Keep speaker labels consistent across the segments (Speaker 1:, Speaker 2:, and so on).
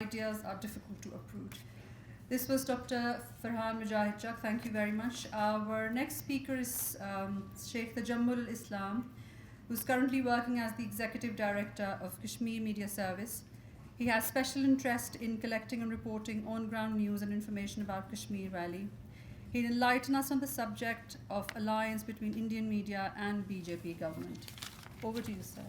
Speaker 1: ideas are difficult to uproot. This was Dr. Farhan Mujahid Chak. Thank you very much. Our next speaker is Sheikh Tajammul-ul-Islam, who's currently working as the Executive Director of Kashmir Media Services. He has special interest in collecting and reporting on-ground news and information about Kashmir Valley. He'll enlighten us on the subject of alliance between Indian media and BJP government. Over to you, sir.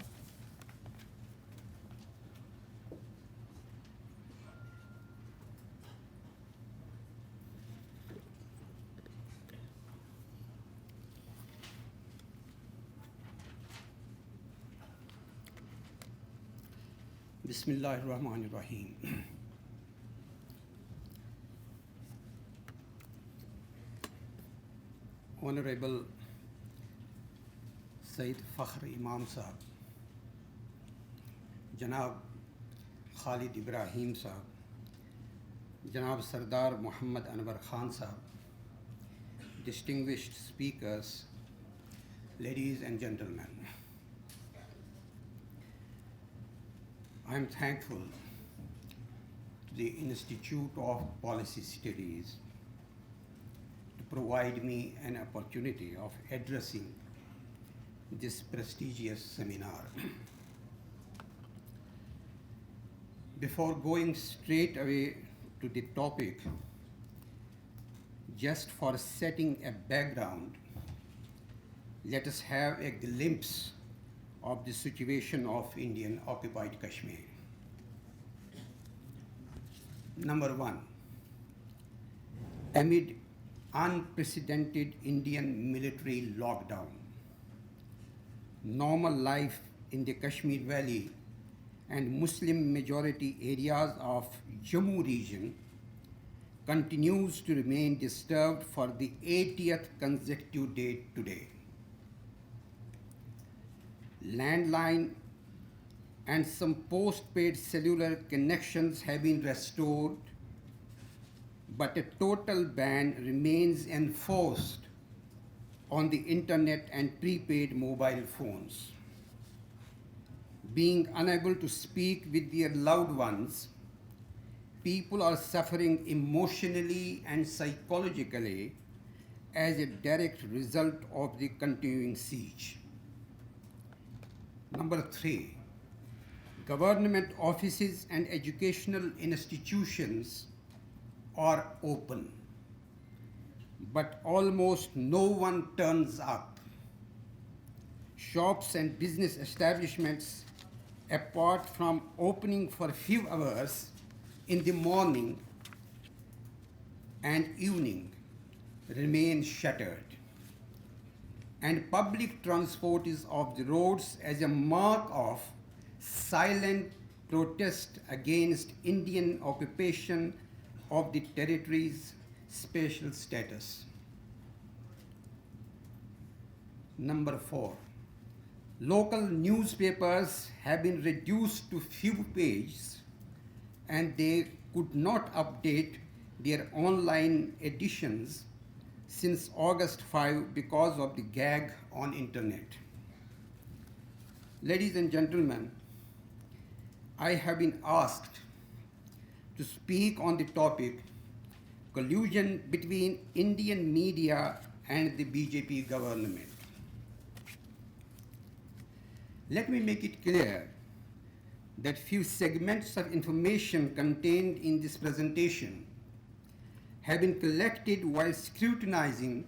Speaker 2: Bismillahirrahmanirrahim. Honorable Syed Fakhar Imam Sahab, Janab Khalid Ibrahim Sahab, Janab Sardar Muhamad Anwar Khan Sahab, distinguished speakers, ladies and gentlemen. I am thankful to the Institute of Policy Studies to provide me an opportunity of addressing this prestigious seminar. Before going straight away to the topic, just for setting a background, let us have a glimpse of the situation of Indian occupied Kashmir. Number one, amid unprecedented Indian military lockdown, normal life in the Kashmir Valley and Muslim majority areas of Jammu region continues to remain disturbed for the 80th consecutive day today. Landline and some post-paid cellular connections have been restored, but a total ban remains enforced on the internet and prepaid mobile phones. Being unable to speak with their loved ones, people are suffering emotionally and psychologically as a direct result of the continuing siege. Number three, government offices and educational institutions are open, but almost no one turns up. Shops and business establishments, apart from opening for a few hours in the morning and evening, remain shuttered. And public transport is off the roads as a mark of silent protest against Indian occupation of the territory's special status. Number four, local newspapers have been reduced to few pages and they could not update their online editions since August 5 because of the gag on internet. Ladies and gentlemen, I have been asked to speak on the topic collusion between Indian media and the BJP government. Let me make it clear that few segments of information contained in this presentation have been collected while scrutinizing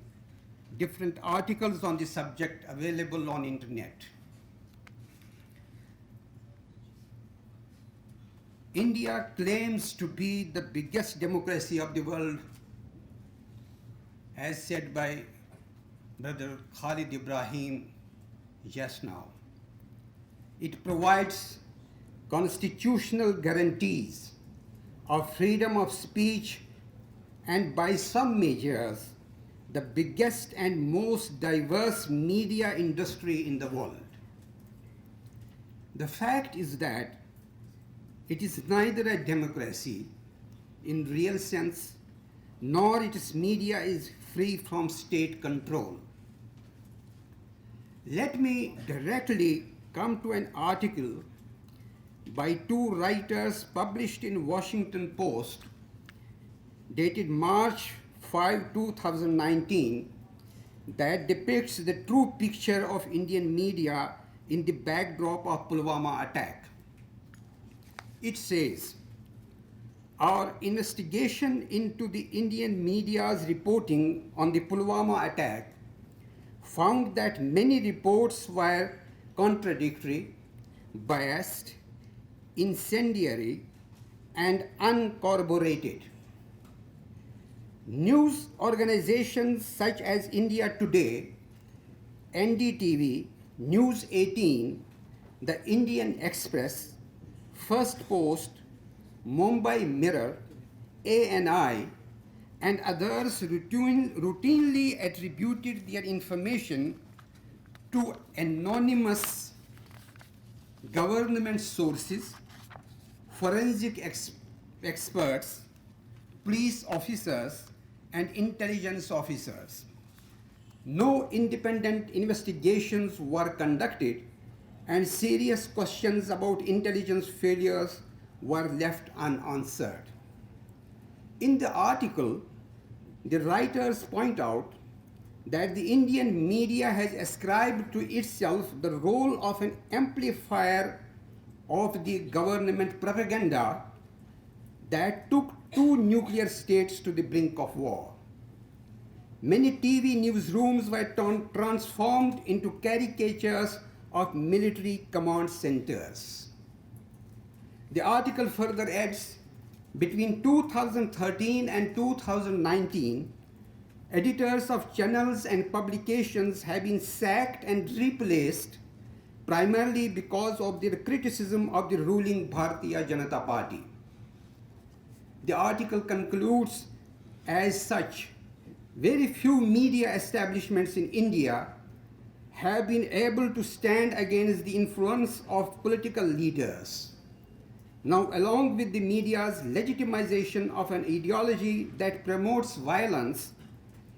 Speaker 2: different articles on the subject available on internet. India claims to be the biggest democracy of the world, as said by Brother Khalid Ibrahim just now. It provides constitutional guarantees of freedom of speech and by some measures, the biggest and most diverse media industry in the world. The fact is that it is neither a democracy in real sense, nor its media is free from state control. Let me directly come to an article by two writers published in Washington Post dated March 5, 2019 that depicts the true picture of Indian media in the backdrop of Pulwama attack. It says, our investigation into the Indian media's reporting on the Pulwama attack found that many reports were contradictory, biased, incendiary, and uncorroborated. News organizations such as India Today, NDTV, News 18, The Indian Express, First Post, Mumbai Mirror, ANI, and others routinely attributed their information to anonymous government sources, forensic experts, police officers, and intelligence officers. No independent investigations were conducted, and serious questions about intelligence failures were left unanswered. In the article, the writers point out that the Indian media has ascribed to itself the role of an amplifier of the government propaganda that took two nuclear states to the brink of war. Many TV newsrooms were transformed into caricatures of military command centers. The article further adds, between 2013 and 2019, editors of channels and publications have been sacked and replaced primarily because of their criticism of the ruling Bharatiya Janata Party. The article concludes, as such, very few media establishments in India have been able to stand against the influence of political leaders. Now, along with the media's legitimization of an ideology that promotes violence,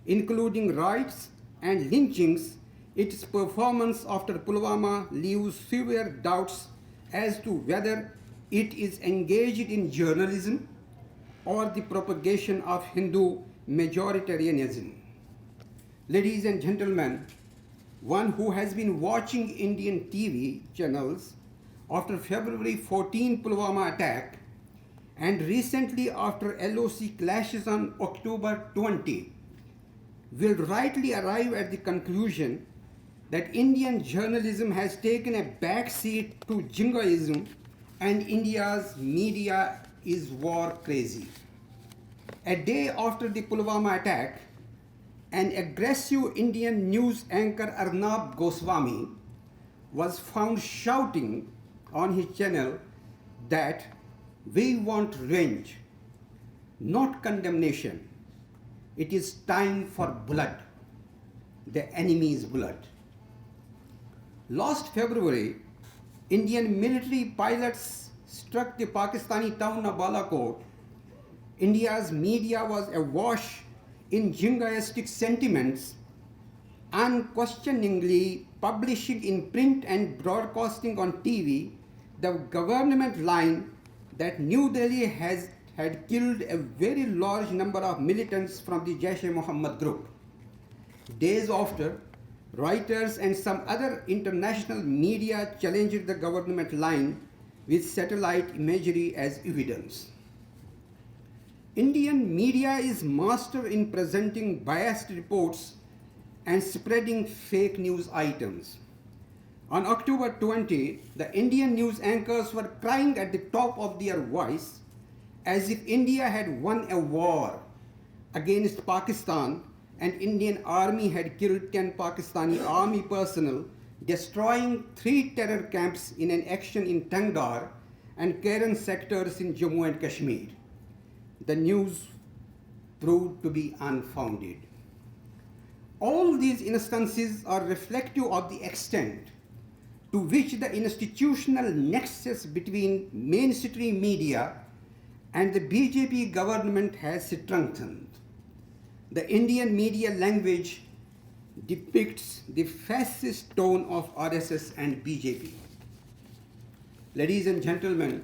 Speaker 2: including riots and lynchings, its performance after Pulwama leaves severe doubts as to whether it is engaged in journalism or the propagation of Hindu majoritarianism. Ladies and gentlemen, one who has been watching Indian TV channels after February 14 Pulwama attack and recently after LOC clashes on October 20 will rightly arrive at the conclusion that Indian journalism has taken a backseat to jingoism and India's media is war crazy. A day after the Pulwama attack, an aggressive Indian news anchor Arnab Goswami was found shouting on his channel that we want revenge, not condemnation. It is time for blood, the enemy's blood. Last February, Indian military pilots struck the Pakistani town of Balakot. India's media was awash in jingoistic sentiments, unquestioningly publishing in print and broadcasting on TV the government line that New Delhi had killed a very large number of militants from the Jaish-e-Mohammed group. Days after, Reuters and some other international media challenged the government line with satellite imagery as evidence. Indian media is master in presenting biased reports and spreading fake news items. On October 20, the Indian news anchors were crying at the top of their voice as if India had won a war against Pakistan and Indian army had killed 10 Pakistani army personnel, destroying 3 terror camps in an action in Tangdar and Karen sectors in Jammu and Kashmir. The news proved to be unfounded. All these instances are reflective of the extent to which the institutional nexus between mainstream media and the BJP government has strengthened. The Indian media language depicts the fascist tone of RSS and BJP. Ladies and gentlemen,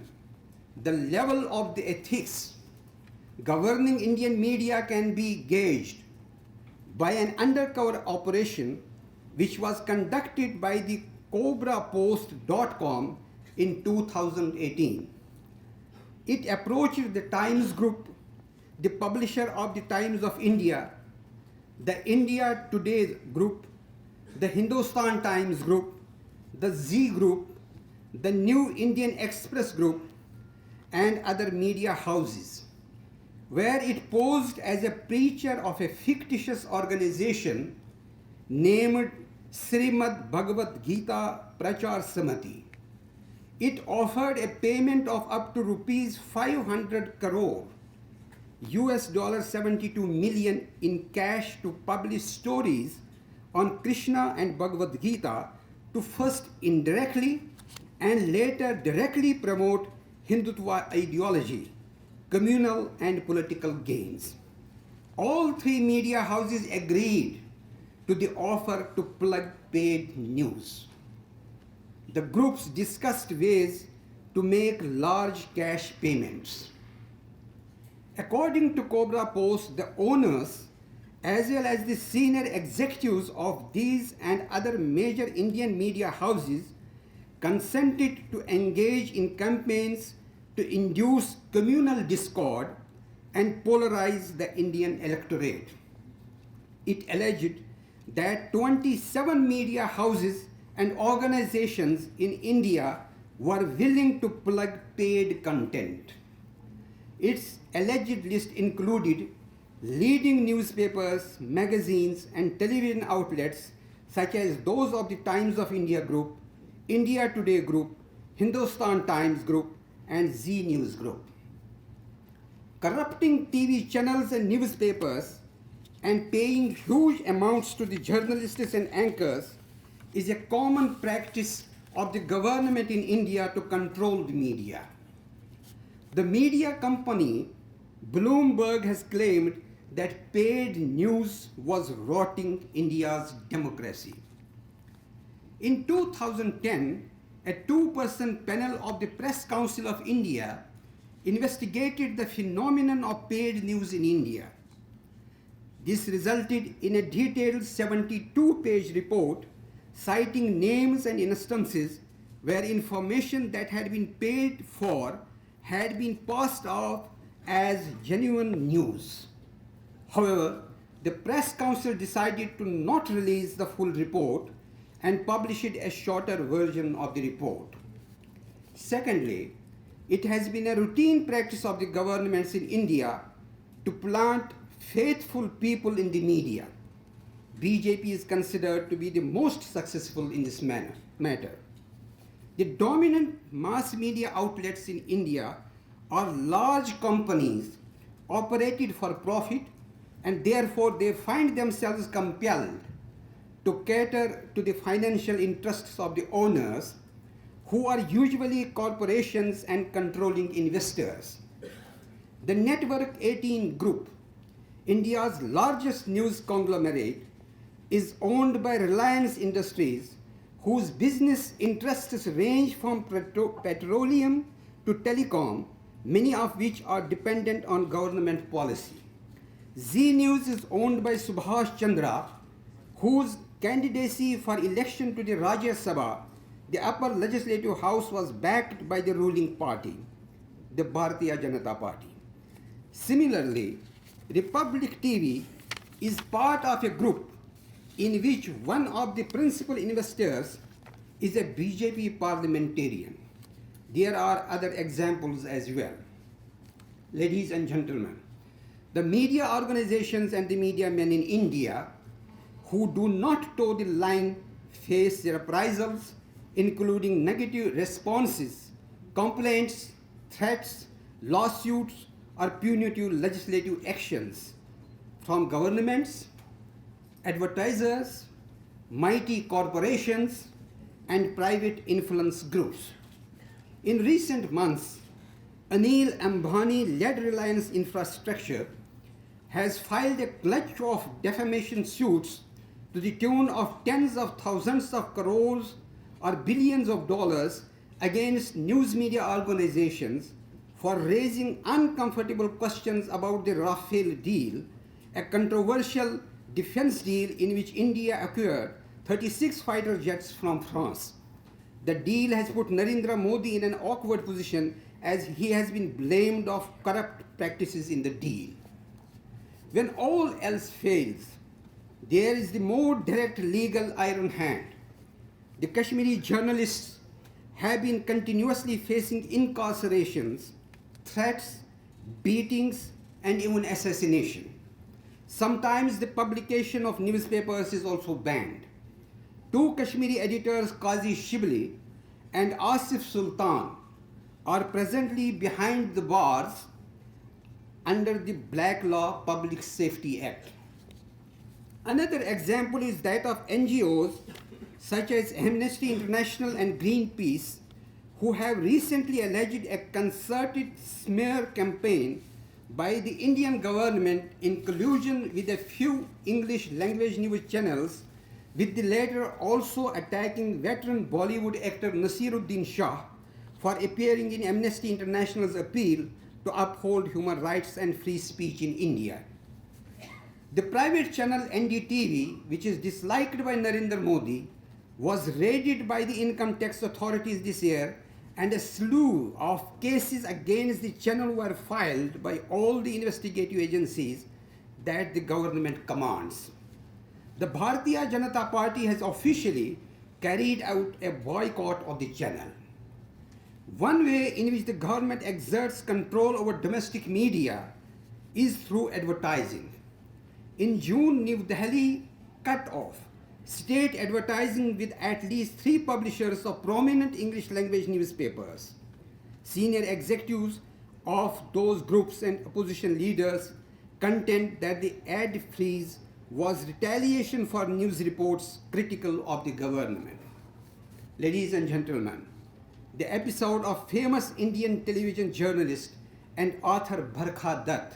Speaker 2: the level of the ethics governing Indian media can be gauged by an undercover operation which was conducted by the CobraPost.com in 2018. It approached the Times Group, the publisher of the Times of India, the India Today Group, the Hindustan Times Group, the Z Group, the New Indian Express Group, and other media houses, where it posed as a preacher of a fictitious organization named Srimad Bhagavad Gita Prachar Samiti. It offered a payment of up to rupees 500 crore, US $72 million in cash to publish stories on Krishna and Bhagavad Gita to first indirectly and later directly promote Hindutva ideology, communal and political gains. All three media houses agreed to the offer to plug paid news. The groups discussed ways to make large cash payments. According to Cobra Post, the owners as well as the senior executives of these and other major Indian media houses consented to engage in campaigns to induce communal discord and polarize the Indian electorate. It alleged that 27 media houses and organizations in India were willing to plug paid content. Its alleged list included leading newspapers, magazines, and television outlets such as those of the Times of India Group, India Today Group, Hindustan Times Group, and Z News Group. Corrupting TV channels and newspapers and paying huge amounts to the journalists and anchors is a common practice of the government in India to control the media. The media company Bloomberg has claimed that paid news was rotting India's democracy. In 2010, a two-person panel of the Press Council of India investigated the phenomenon of paid news in India. This resulted in a detailed 72-page report citing names and instances where information that had been paid for had been passed off as genuine news. However, the Press Council decided to not release the full report and published a shorter version of the report. Secondly, it has been a routine practice of the governments in India to plant faithful people in the media. BJP is considered to be the most successful in this matter. The dominant mass media outlets in India are large companies operated for profit, and therefore they find themselves compelled to cater to the financial interests of the owners, who are usually corporations and controlling investors. The Network 18 Group, India's largest news conglomerate, is owned by Reliance Industries, whose business interests range from petroleum to telecom, many of which are dependent on government policy. Z News is owned by Subhash Chandra, whose candidacy for election to the Rajya Sabha, the upper legislative house, was backed by the ruling party, the Bharatiya Janata Party. Similarly, Republic TV is part of a group in which one of the principal investors is a BJP parliamentarian. There are other examples as well. Ladies and gentlemen, the media organizations and the media men in India who do not toe the line face reprisals, including negative responses, complaints, threats, lawsuits, or punitive legislative actions from governments, advertisers, mighty corporations, and private influence groups. In recent months, Anil Ambani-led Reliance Infrastructure has filed a clutch of defamation suits to the tune of tens of thousands of crores or billions of dollars against news media organizations for raising uncomfortable questions about the Rafale deal, a controversial defense deal in which India acquired 36 fighter jets from France. The deal has put Narendra Modi in an awkward position as he has been blamed of corrupt practices in the deal. When all else fails, there is the more direct legal iron hand. The Kashmiri journalists have been continuously facing incarcerations, threats, beatings, and even assassination. Sometimes the publication of newspapers is also banned. Two Kashmiri editors, Qazi Shibli and Asif Sultan, are presently behind the bars under the Black Law Public Safety Act. Another example is that of NGOs such as Amnesty International and Greenpeace, who have recently alleged a concerted smear campaign by the Indian government in collusion with a few English language news channels, with the latter also attacking veteran Bollywood actor Nasiruddin Shah for appearing in Amnesty International's appeal to uphold human rights and free speech in India. The private channel NDTV, which is disliked by Narendra Modi, was raided by the income tax authorities this year, and a slew of cases against the channel were filed by all the investigative agencies that the government commands. The Bharatiya Janata Party has officially carried out a boycott of the channel. One way in which the government exerts control over domestic media is through advertising. In June, New Delhi cut off state advertising with at least 3 publishers of prominent English language newspapers. Senior executives of those groups and opposition leaders contend that the ad freeze was retaliation for news reports critical of the government. Ladies and gentlemen, the episode of famous Indian television journalist and author Barkha Dutt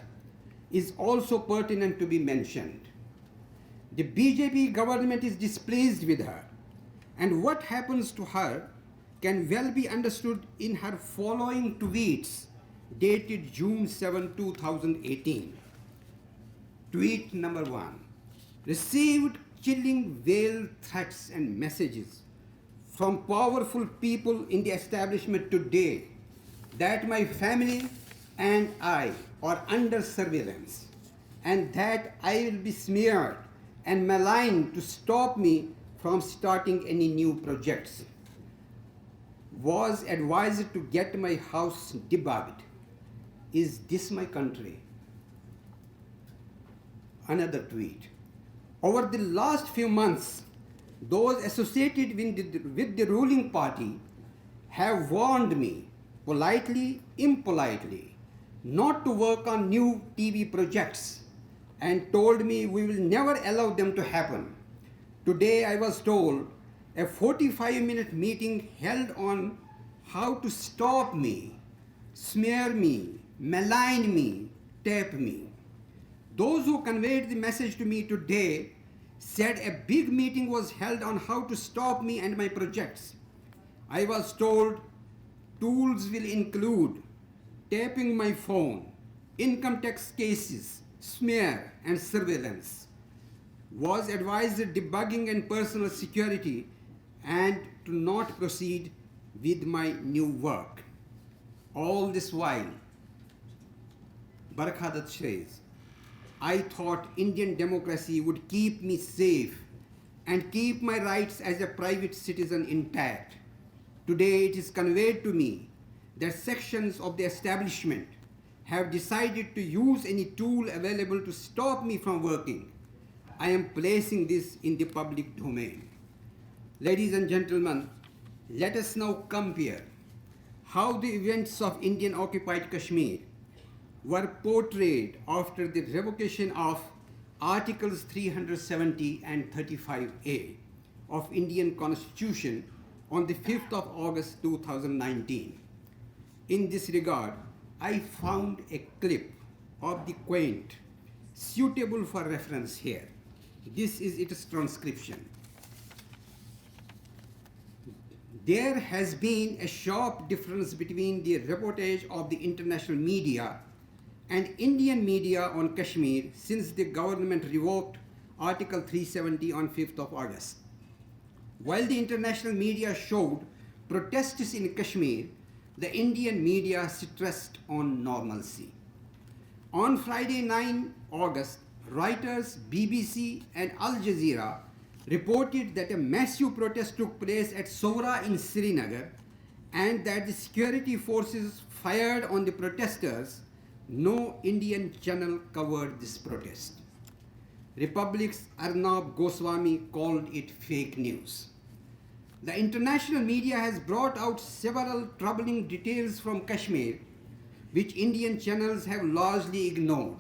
Speaker 2: is also pertinent to be mentioned. The BJP government is displeased with her, and what happens to her can well be understood in her following tweets dated June 7, 2018. Tweet number 1. Received chilling veiled threats and messages from powerful people in the establishment today that my family and I are under surveillance, and that I will be smeared and maligned to stop me from starting any new projects. Was advised to get my house debugged. Is this my country? Another tweet. Over the last few months, those associated with the ruling party have warned me, politely, impolitely, not to work on new TV projects, and told me we will never allow them to happen. Today I was told a 45-minute meeting held on how to stop me, smear me, malign me, tape me. Those who conveyed the message to me today said a big meeting was held on how to stop me and my projects. I was told tools will include taping my phone, income tax cases, smear and surveillance. Was advised debugging and personal security, and to not proceed with my new work. All this while, Barkha Dutt says, I thought Indian democracy would keep me safe and keep my rights as a private citizen intact. Today it is conveyed to me that sections of the establishment have decided to use any tool available to stop me from working. I am placing this in the public domain. Ladies and gentlemen, let us now compare how the events of Indian occupied Kashmir were portrayed after the revocation of Articles 370 and 35A of Indian Constitution on the 5th of August 2019. In this regard, I found a clip of the quaint, suitable for reference here. This is its transcription. there has been a sharp difference between the reportage of the international media and Indian media on Kashmir since the government revoked Article 370 on 5th of August. While the international media showed protests in Kashmir, the Indian media stressed on normalcy. On Friday 9 August, Reuters, BBC and Al Jazeera reported that a massive protest took place at Sohra in Srinagar and that the security forces fired on the protesters. No Indian channel covered this protest. Republic's Arnab Goswami called it fake news. The international media has brought out several troubling details from Kashmir, which Indian channels have largely ignored.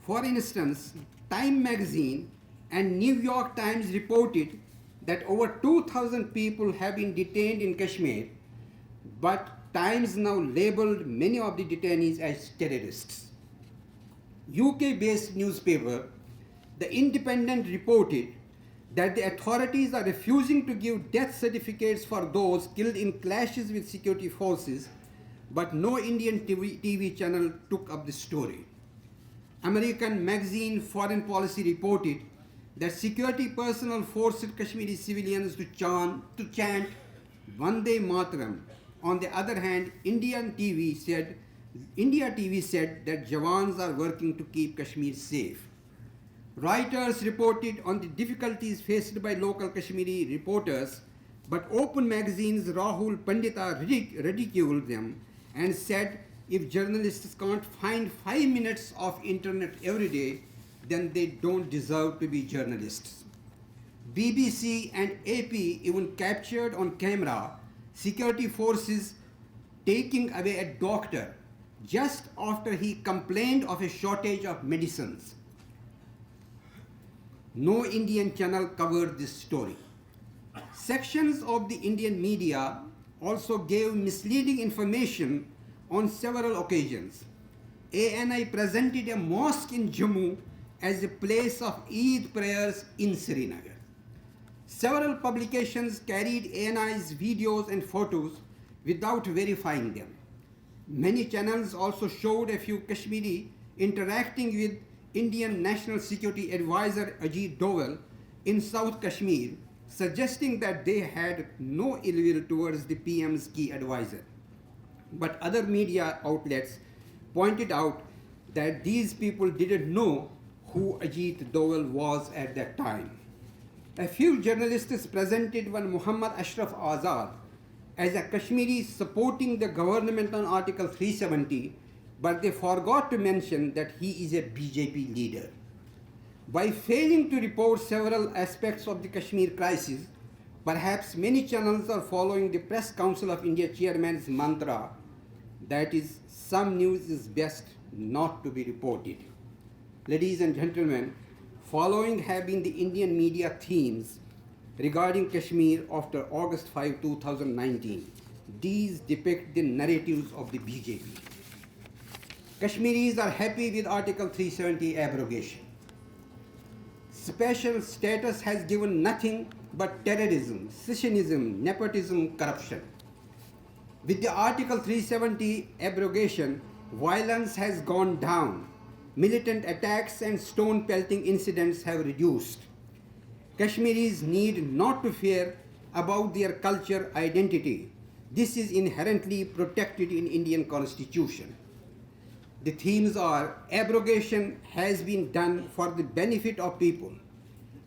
Speaker 2: For instance, Time magazine and New York Times reported that over 2,000 people have been detained in Kashmir, but Times now labeled many of the detainees as terrorists. UK-based newspaper The Independent reported that the authorities are refusing to give death certificates for those killed in clashes with security forces, but no Indian TV channel took up the story. American magazine Foreign Policy reported that security personnel forced Kashmiri civilians to chant Vande Mataram. On the other hand, India TV said that Jawans are working to keep Kashmir safe. Reuters reported on the difficulties faced by local Kashmiri reporters, but Open Magazine's Rahul Pandita ridiculed them and said if journalists can't find 5 minutes of internet every day, then they don't deserve to be journalists. BBC and AP even captured on camera security forces taking away a doctor just after he complained of a shortage of medicines. No Indian channel covered this story. Sections of the Indian media also gave misleading information on several occasions. ANI presented a mosque in Jammu as a place of Eid prayers in Srinagar. Several publications carried ANI's videos and photos without verifying them. Many channels also showed a few Kashmiri interacting with Indian National Security Advisor Ajit Doval in South Kashmir, suggesting that they had no ill will towards the PM's key advisor. But other media outlets pointed out that these people didn't know who Ajit Doval was at that time. A few journalists presented one Muhammad Ashraf Azad as a Kashmiri supporting the government on Article 370, but they forgot to mention that he is a BJP leader. By failing to report several aspects of the Kashmir crisis, perhaps many channels are following the Press Council of India chairman's mantra, that is, some news is best not to be reported. Ladies and gentlemen, following have been the Indian media themes regarding Kashmir after August 5, 2019. These depict the narratives of the BJP. Kashmiris are happy with Article 370 abrogation. Special status has given nothing but terrorism, secessionism, nepotism, corruption. With the Article 370 abrogation, violence has gone down. Militant attacks and stone pelting incidents have reduced. Kashmiris need not to fear about their culture identity. This is inherently protected in Indian Constitution. The themes are abrogation has been done for the benefit of people.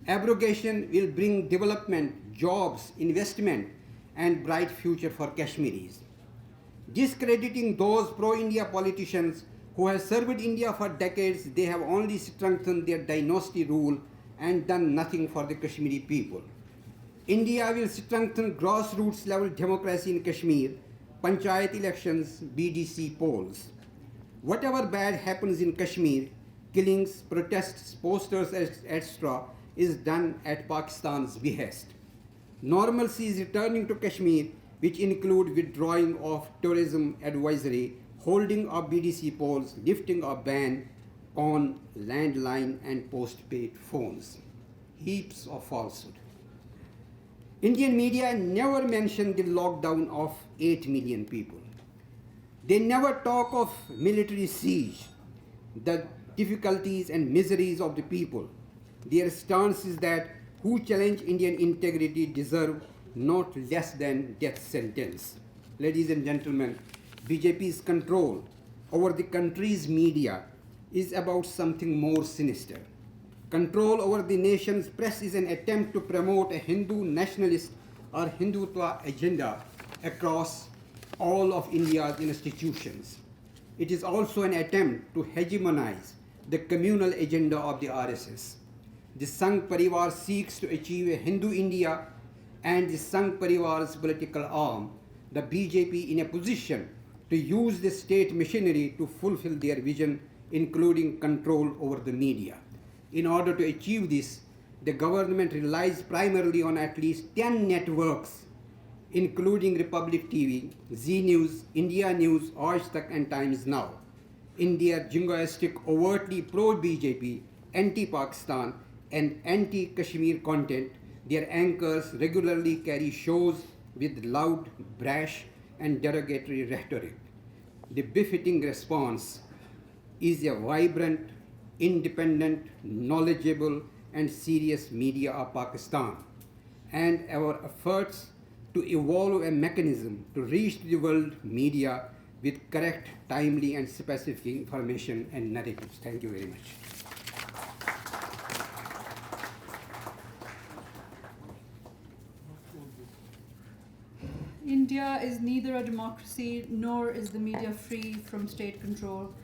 Speaker 2: Abrogation will bring development, jobs, investment, and bright future for Kashmiris. Discrediting those pro-India politicians who have served India for decades, they have only strengthened their dynasty rule and done nothing for the Kashmiri people. India will strengthen grassroots level democracy in Kashmir, panchayat elections, BDC polls. Whatever bad happens in Kashmir, killings, protests, posters, etc., is done at Pakistan's behest. Normalcy is returning to Kashmir, which include withdrawing of tourism advisory, holding of BDC polls, lifting of ban on landline and postpaid phones. Heaps of falsehood. Indian media never mention the lockdown of 8 million people. They never talk of military siege, the difficulties and miseries of the people. Their stance is that who challenge Indian integrity deserve not less than death sentence. Ladies and gentlemen, BJP's control over the country's media is about something more sinister. Control over the nation's press is an attempt to promote a Hindu nationalist or Hindutva agenda across all of India's institutions. It is also an attempt to hegemonize the communal agenda of the RSS. The Sangh Parivar seeks to achieve a Hindu India, and the Sangh Parivar's political arm, the BJP, in a position to use the state machinery to fulfill their vision, including control over the media. In order to achieve this, the government relies primarily on at least 10 networks, including Republic TV, Zee News, India News, Aaj Tak and Times Now. In their jingoistic, overtly pro-BJP, anti-Pakistan and anti-Kashmir content, their anchors regularly carry shows with loud, brash and derogatory rhetoric. The befitting response is a vibrant, independent, knowledgeable and serious media of Pakistan, and our efforts to evolve a mechanism to reach the world media with correct, timely and specific information and narratives. Thank you very much.
Speaker 1: India is neither a democracy nor is the media free from state control.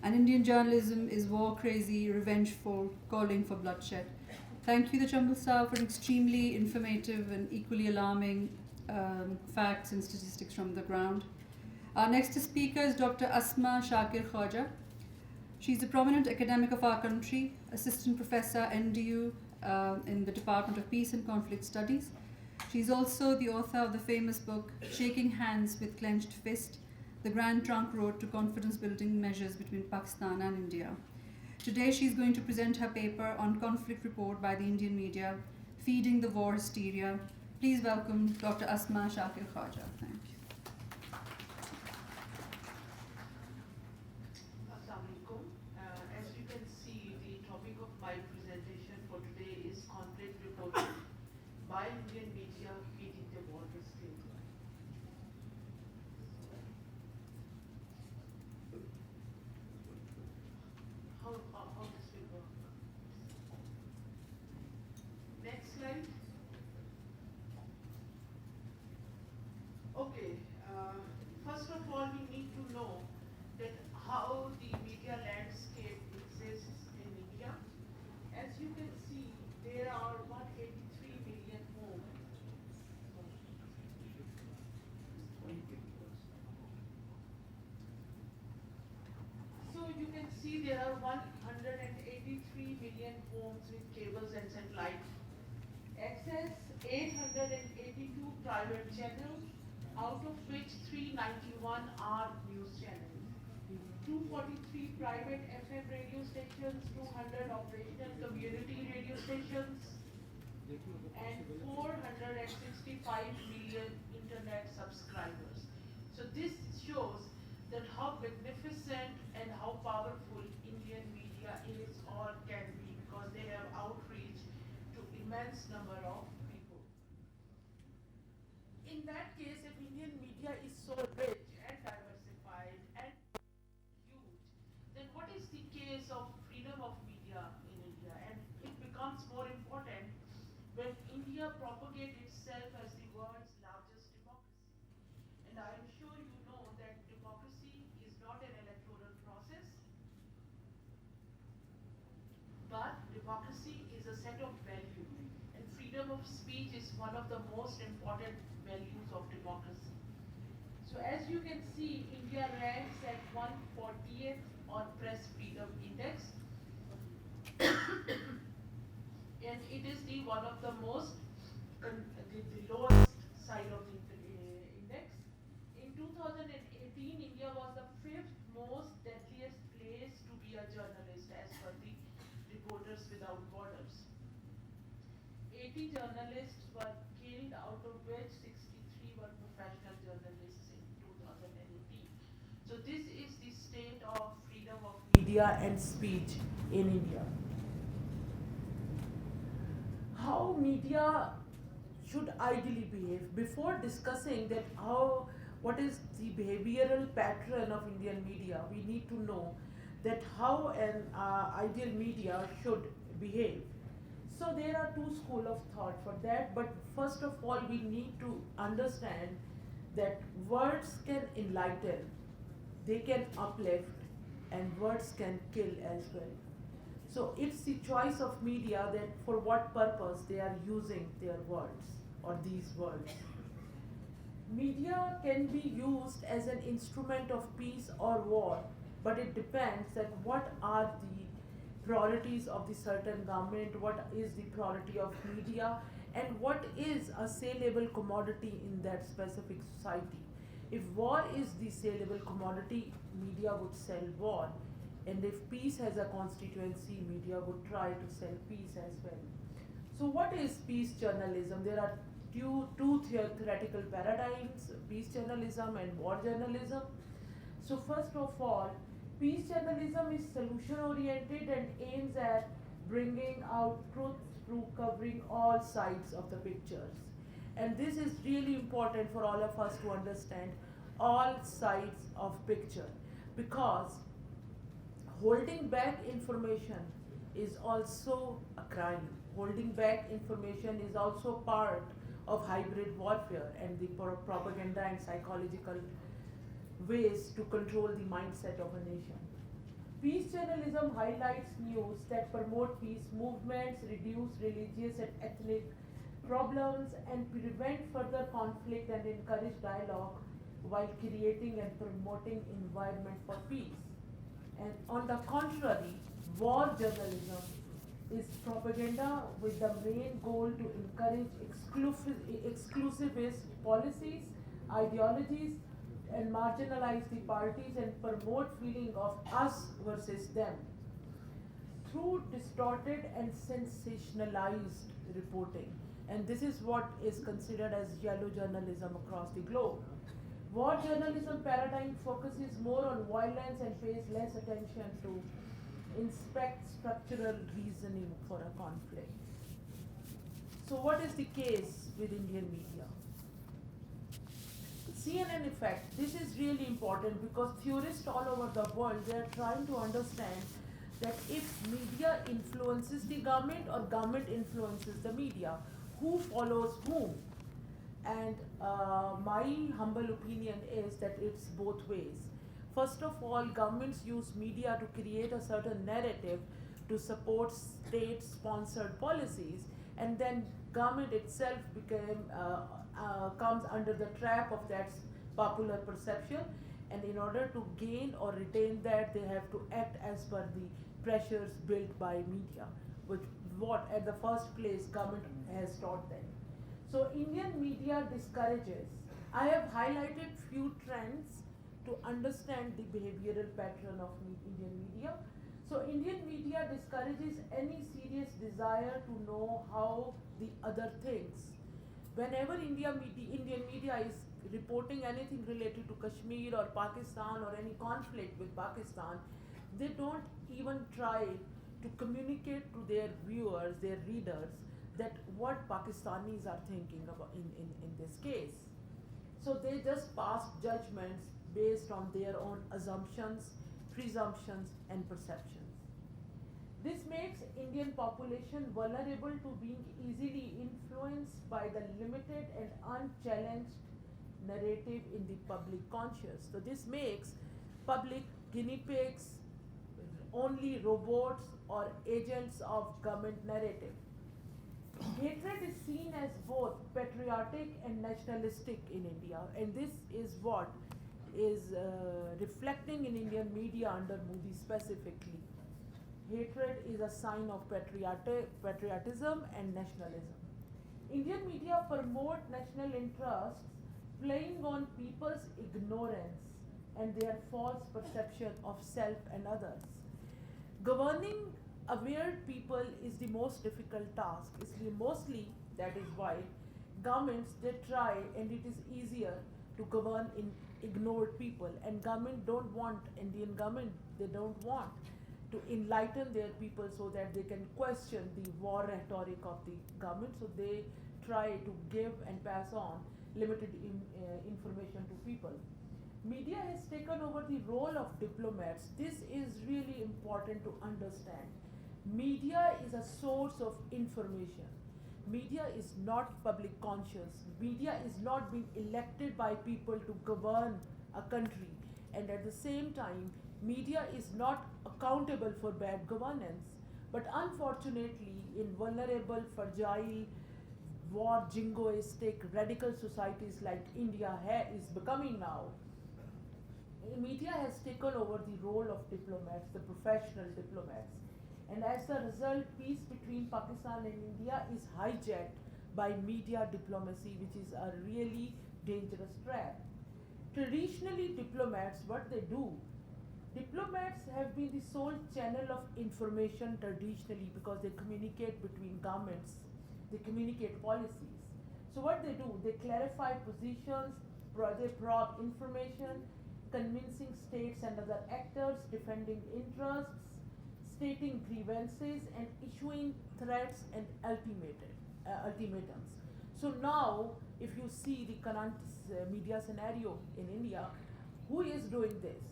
Speaker 1: And Indian journalism is war crazy, revengeful, calling for bloodshed. Thank you, the Chambal Sahib, for extremely informative and equally alarming facts and statistics from the ground. Our next speaker is Dr. Asma Shakir Khawaja. She's a prominent academic of our country, assistant professor NDU in the Department of Peace and Conflict Studies. She's also the author of the famous book, Shaking Hands with Clenched Fist, The Grand Trunk Road to Confidence Building Measures Between Pakistan and India. Today she's going to present her paper on conflict report by the Indian media, Feeding the War Hysteria. Please welcome Dr. Asma Shakir Khawaja. Thank you.
Speaker 3: Assalamualaikum. As you can see, the topic of my presentation for today is conflict reporting by Indian media feeding the war hysteria. How this will work? Next slide. Okay. First of all, we need to know that how the media landscape exists in India. As you can see, there are 183 million homes. So you can see there are 183 million homes with cables and satellite access, 882 private channels, out of which 391 are news channels, 243 private FM radio stations, 200 operational community radio stations, and 465 million internet subscribers. So this shows that how magnificent and how powerful Indian media is or can be, because they have outreach to immense number of people. In that case, if Indian media is so rich and diversified and huge, then what is the case of freedom of media in India? And it becomes more important when India propagates itself as the world's largest democracy. And I am sure you know that democracy is not an electoral process, but democracy is a set of values. And freedom of speech is one of the most important values of democracy. So as you can see, India ranks at 140th on Press Freedom Index. And it is the one of the most, the lowest side of the index. In 2018, India was the 5th most deadliest place to be a journalist as per the Reporters Without Borders. 80 journalists were killed out of which 63 were professional journalists in 2018. So this is the state of freedom of media and speech in India. How media should ideally behave? Before discussing that what is the behavioral pattern of Indian media, we need to know that how an ideal media should behave. So there are two schools of thought for that, but first of all we need to understand that words can enlighten, they can uplift, and words can kill as well. So it's the choice of media that for what purpose they are using their words or these words. Media can be used as an instrument of peace or war, but it depends that what are the priorities of the certain government, what is the priority of media, and what is a saleable commodity in that specific society. If war is the saleable commodity, media would sell war. And if peace has a constituency, media would try to sell peace as well. So what is peace journalism? There are two theoretical paradigms, peace journalism and war journalism. So first of all, peace journalism is solution oriented and aims at bringing out truth through covering all sides of the pictures. And this is really important for all of us to understand all sides of picture, because holding back information is also a crime. Holding back information is also part of hybrid warfare and the propaganda and psychological ways to control the mindset of a nation. Peace journalism highlights news that promote peace movements, reduce religious and ethnic problems, and prevent further conflict and encourage dialogue while creating and promoting environment for peace. And on the contrary, war journalism is propaganda with the main goal to encourage exclusivist policies, ideologies, and marginalize the parties and promote feeling of us versus them through distorted and sensationalized reporting. And this is what is considered as yellow journalism across the globe. War journalism paradigm focuses more on violence and pays less attention to inspect structural reasoning for a conflict. So what is the case with Indian media? CNN effect. This is really important because theorists all over the world, they are trying to understand that if media influences the government or government influences the media, who follows whom? And my humble opinion is that it's both ways. First of all, governments use media to create a certain narrative to support state-sponsored policies, and then government itself comes under the trap of that popular perception, and in order to gain or retain that, they have to act as per the pressures built by media, which what at the first place government has taught them. So Indian media discourages. I have highlighted few trends to understand the behavioral pattern of Indian media. So Indian media discourages any serious desire to know how the other thinks. Whenever Indian media is reporting anything related to Kashmir or Pakistan or any conflict with Pakistan, they don't even try to communicate to their viewers, their readers, that what Pakistanis are thinking about in this case. So they just pass judgments based on their own assumptions, presumptions, and perceptions. This makes Indian population vulnerable to being easily influenced by the limited and unchallenged narrative in the public conscious. So this makes public guinea pigs, only robots or agents of government narrative. Hatred is seen as both patriotic and nationalistic in India, and this is what is reflecting in Indian media under Modi specifically. Hatred is a sign of patriotism and nationalism. Indian media promote national interests, playing on people's ignorance and their false perception of self and others. Governing aware people is the most difficult task. Mostly that is why governments, they try, and it is easier to govern in ignored people, and government don't want, Indian government, they don't want to enlighten their people so that they can question the war rhetoric of the government, so they try to give and pass on limited information to people. Media has taken over the role of diplomats. This is really important to understand. Media is a source of information. Media is not public conscious. Media is not being elected by people to govern a country. And at the same time, media is not accountable for bad governance. But unfortunately, in vulnerable, fragile, war jingoistic, radical societies like India is becoming now, media has taken over the role of diplomats, the professional diplomats. And as a result, peace between Pakistan and India is hijacked by media diplomacy, which is a really dangerous trap. Traditionally, diplomats, what they do, diplomats have been the sole channel of information traditionally because they communicate between governments, they communicate policies. So what they do, they clarify positions, they probe information, convincing states and other actors, defending interests, stating grievances, and issuing threats and ultimatums. So now, if you see the current media scenario in India, who is doing this?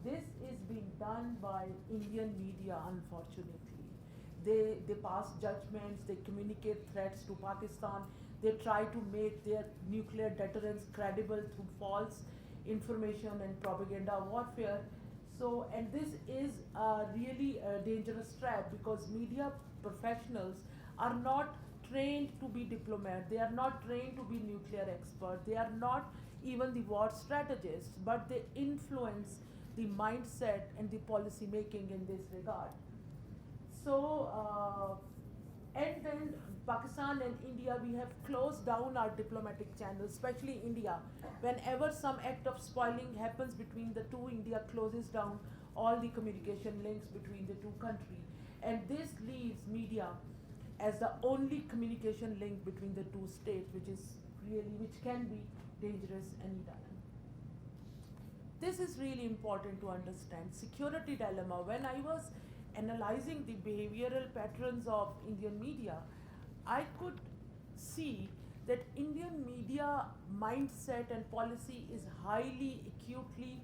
Speaker 3: This is being done by Indian media, unfortunately. They pass judgments, they communicate threats to Pakistan, they try to make their nuclear deterrence credible through false information and propaganda warfare. So, and this is a really dangerous trap because media professionals are not trained to be diplomats, they are not trained to be nuclear experts, they are not even the war strategists, but they influence the mindset and the policy making in this regard. So, and then Pakistan and India, we have closed down our diplomatic channels, especially India. Whenever some act of spoiling happens between the two, India closes down all the communication links between the two countries. And this leaves media as the only communication link between the two states, which can be dangerous anytime. This is really important to understand. Security dilemma. When I was analyzing the behavioral patterns of Indian media, I could see that Indian media mindset and policy is highly acutely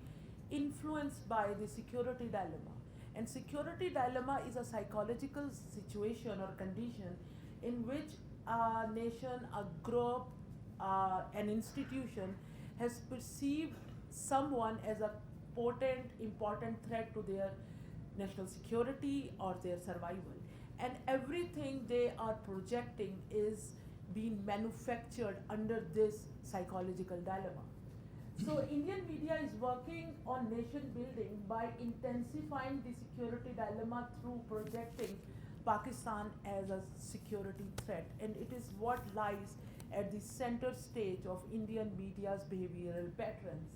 Speaker 3: influenced by the security dilemma. And security dilemma is a psychological situation or condition in which a nation, a group, an institution has perceived someone as a potent, important threat to their national security or their survival. And everything they are projecting is being manufactured under this psychological dilemma. So Indian media is working on nation building by intensifying the security dilemma through projecting Pakistan as a security threat. And it is what lies at the center stage of Indian media's behavioral patterns.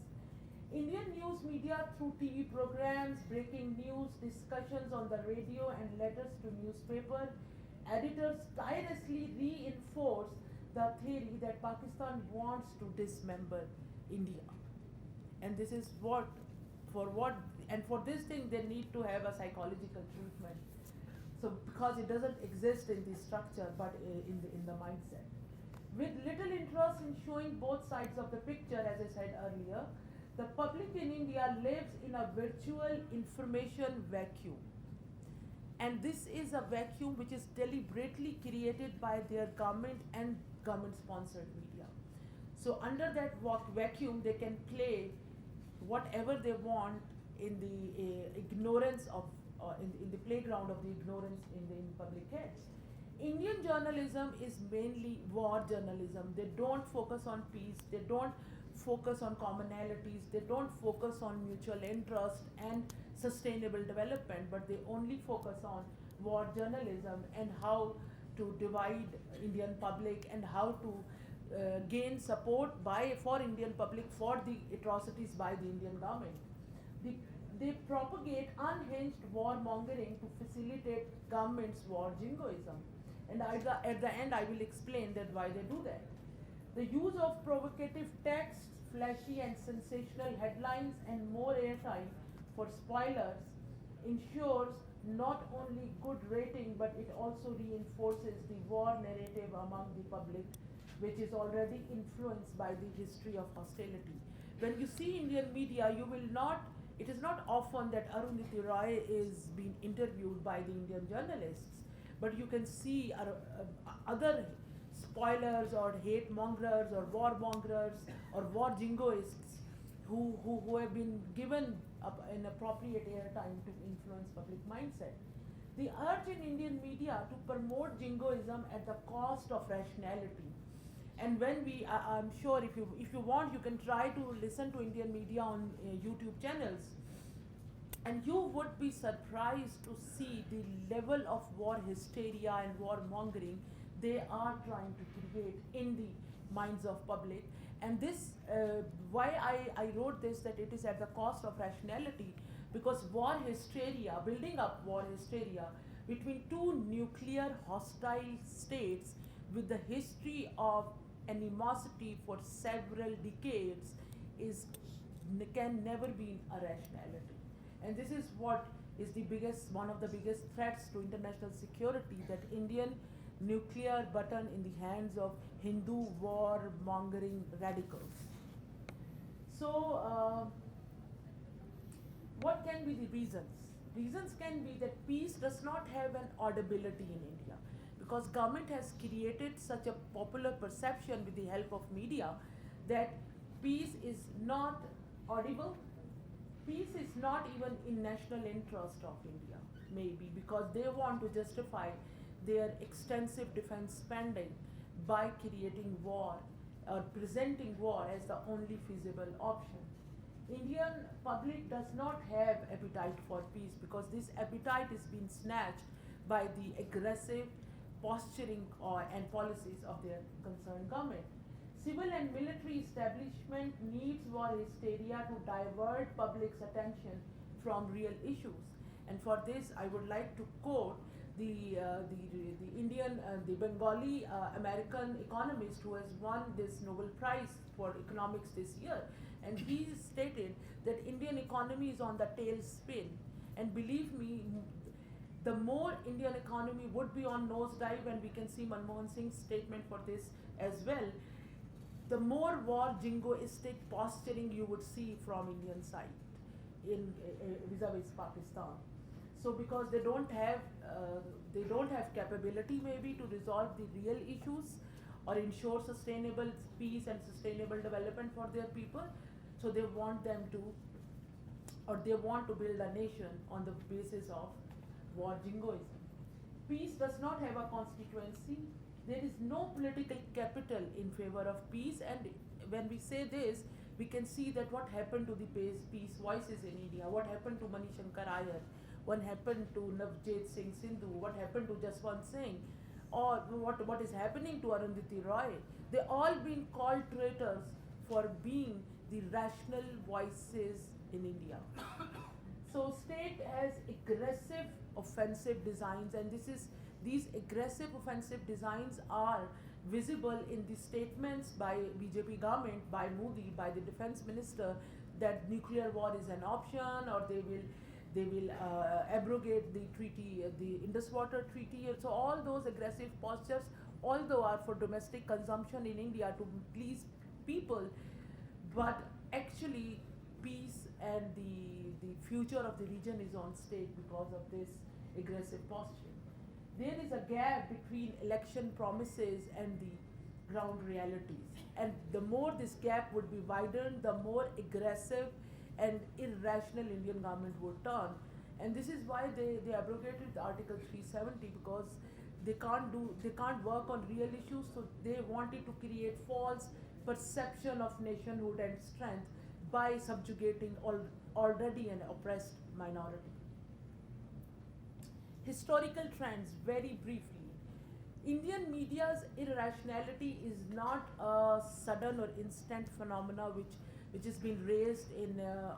Speaker 3: Indian news media through TV programs, breaking news, discussions on the radio, and letters to newspaper editors tirelessly reinforce the theory that Pakistan wants to dismember India. And this is for this thing they need to have a psychological treatment. So because it doesn't exist in the structure but in the mindset. With little interest in showing both sides of the picture, as I said earlier, the public in India lives in a virtual information vacuum. And this is a vacuum which is deliberately created by their government and government-sponsored media. So under that vacuum, they can play whatever they want in the ignorance of, in the playground of the ignorance in public heads. Indian journalism is mainly war journalism. They don't focus on peace. They don't focus on commonalities. They don't focus on mutual interest and sustainable development, but they only focus on war journalism and how to divide Indian public and how to gain support for Indian public for the atrocities by the Indian government. They propagate unhinged warmongering to facilitate government's war jingoism. And at the end, I will explain that why they do that. The use of provocative text, flashy and sensational headlines, and more airtime for spoilers ensures not only good rating but it also reinforces the war narrative among the public, which is already influenced by the history of hostility. When you see Indian media, you will not, it is not often that Arundhati Roy is being interviewed by the Indian journalists, but you can see other spoilers or hate mongers or war mongers or war jingoists who have been given an appropriate airtime to influence public mindset. The urge in Indian media to promote jingoism at the cost of rationality. And when we, I'm sure if you want, you can try to listen to Indian media on YouTube channels, and you would be surprised to see the level of war hysteria and war mongering they are trying to create in the minds of public. And this, why I wrote this, that it is at the cost of rationality, because war hysteria, building up war hysteria between two nuclear hostile states with the history of animosity for several decades can never be a rationality. And this is what is the biggest, one of the biggest threats to international security, that Indian nuclear button in the hands of Hindu war mongering radicals. So, what can be the reasons? Reasons can be that peace does not have an audibility in India, because government has created such a popular perception with the help of media that peace is not audible. Peace is not even in national interest of India, maybe because they want to justify their extensive defense spending by creating war or presenting war as the only feasible option. Indian public does not have appetite for peace, because this appetite is being snatched by the aggressive posturing and policies of their concerned government. Civil and military establishment needs war hysteria to divert public's attention from real issues. And for this, I would like to quote the Bengali American economist who has won this Nobel Prize for economics this year, and he stated that Indian economy is on the tailspin. And believe me, the more Indian economy would be on nosedive, and we can see Manmohan Singh's statement for this as well, the more war jingoistic posturing you would see from Indian side in vis-a-vis Pakistan. So because they don't have capability maybe to resolve the real issues or ensure sustainable peace and sustainable development for their people, so they want them to, or they want to build a nation on the basis of war jingoism. Peace does not have a constituency. There is no political capital in favor of peace, and when we say this, we can see that what happened to the peace voices in India, what happened to Mani Shankar Iyer, what happened to Navjot Singh Sindhu, what happened to Jaswant Singh, or what is happening to Arundhati Roy. They all been called traitors for being the rational voices in India. So state has aggressive offensive designs, and these aggressive offensive designs are visible in the statements by BJP government, by Modi, by the defense minister, that nuclear war is an option, or they will abrogate the treaty, the Indus Water Treaty. So all those aggressive postures, although are for domestic consumption in India to please people, but actually peace and the future of the region is on stake because of this aggressive posture. There is a gap between election promises and the ground realities, and the more this gap would be widened, the more aggressive and irrational Indian government would turn. And this is why they abrogated the Article 370, because they can't work on real issues, so they wanted to create false perception of nationhood and strength by subjugating already an oppressed minority. Historical trends, very briefly. Indian media's irrationality is not a sudden or instant phenomena which has been raised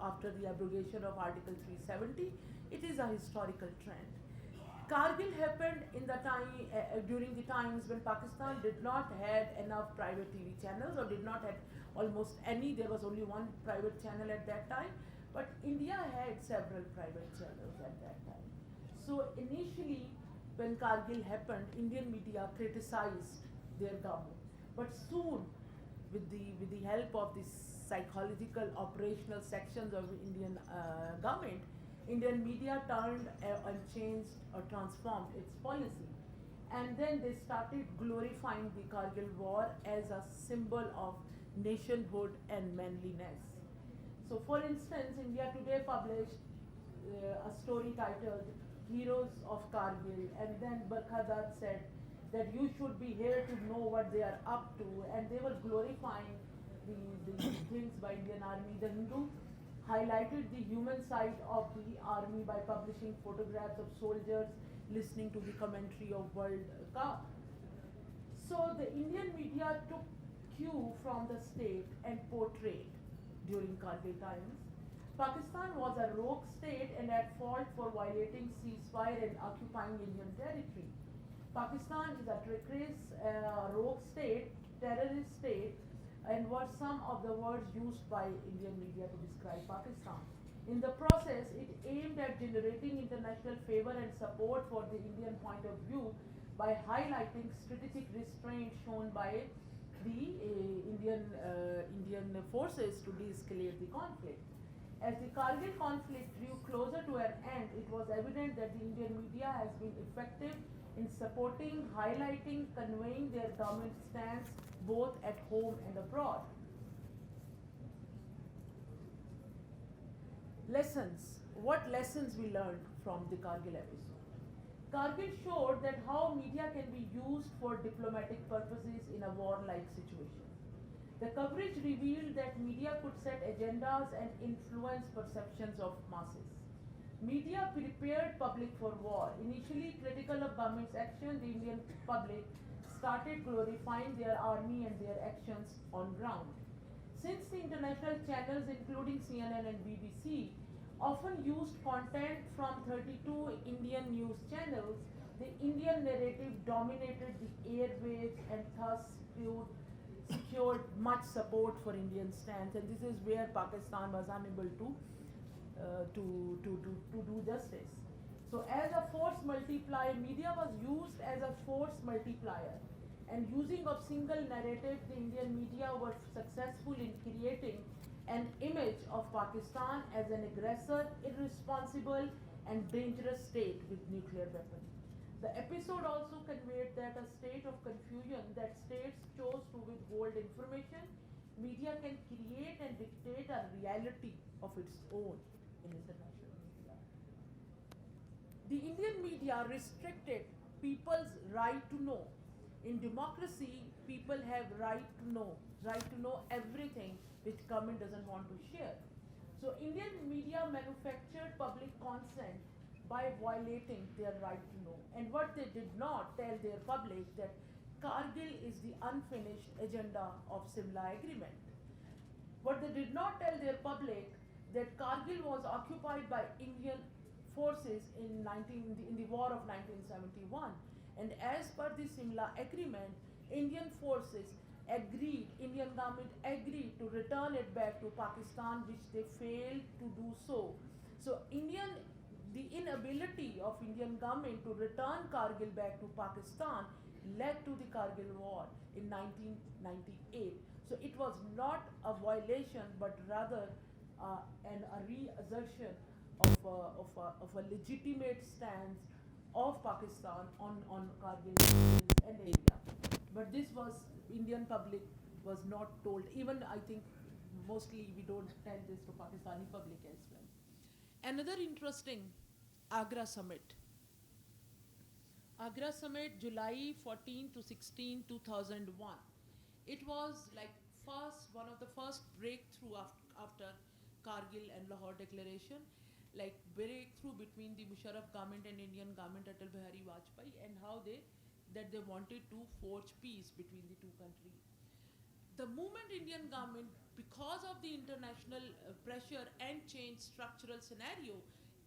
Speaker 3: after the abrogation of Article 370. It is a historical trend. Kargil happened in the time during the times when Pakistan did not have enough private TV channels, or did not have almost any. There was only one private channel at that time, but India had several private channels at that time. So initially, when Kargil happened, Indian media criticized their government, but soon, with the help of the psychological operational sections of Indian government, Indian media turned and changed or transformed its policy. And then they started glorifying the Kargil war as a symbol of nationhood and manliness. So for instance, India Today published a story titled Heroes of Kargil, and then Barkhadat said that you should be here to know what they are up to, and they were glorifying the things by Indian Army. The Hindu highlighted the human side of the army by publishing photographs of soldiers listening to the commentary of World Cup. So the Indian media took cue from the state and portrayed during Kargil times. Pakistan was a rogue state and at fault for violating ceasefire and occupying Indian territory. Pakistan is a treacherous rogue state, terrorist state, and were some of the words used by Indian media to describe Pakistan. In the process, it aimed at generating international favor and support for the Indian point of view by highlighting strategic restraint shown by the Indian forces to de-escalate the conflict. As the Kargil conflict drew closer to an end, it was evident that the Indian media has been effective in supporting, highlighting, conveying their government stance both at home and abroad. Lessons. What lessons we learned from the Kargil episode? Kargil showed that how media can be used for diplomatic purposes in a war-like situation. The coverage revealed that media could set agendas and influence perceptions of masses. Media prepared public for war. Initially critical of government's action, the Indian public started glorifying their army and their actions on ground. Since the international channels, including CNN and BBC, often used content from 32 Indian news channels, the Indian narrative dominated the airwaves and thus secured much support for Indian stance, and this is where Pakistan was unable to do justice. So as a force multiplier, media was used as a force multiplier, and using of single narrative, the Indian media were successful in creating an image of Pakistan as an aggressor, irresponsible and dangerous state with nuclear weapons. The episode also conveyed that a state of confusion that states chose to withhold information, media can create and dictate a reality of its own in international media. The Indian media restricted people's right to know. In democracy, people have right to know everything which government doesn't want to share. So Indian media manufactured public consent by violating their right to know. And what they did not tell their public that Kargil is the unfinished agenda of Simla Agreement. What they did not tell their public that Kargil was occupied by Indian forces in the war of 1971. And as per the Simla Agreement, Indian forces agreed, Indian government agreed to return it back to Pakistan, which they failed to do so. So the inability of Indian government to return Kargil back to Pakistan led to the Kargil war in 1998. So it was not a violation, but rather a reassertion of a legitimate stance of Pakistan on Kargil and area. But this was, Indian public was not told. Even I think mostly we don't tell this to Pakistani public as well. Another interesting Agra Summit. Agra Summit, July 14 to 16, 2001. It was like one of the first breakthrough after Kargil and Lahore Declaration, like breakthrough between the Musharraf government and Indian government, Atal Bihari Vajpayee, and how they wanted to forge peace between the two countries. The moment Indian government, because of the international pressure and changed structural scenario,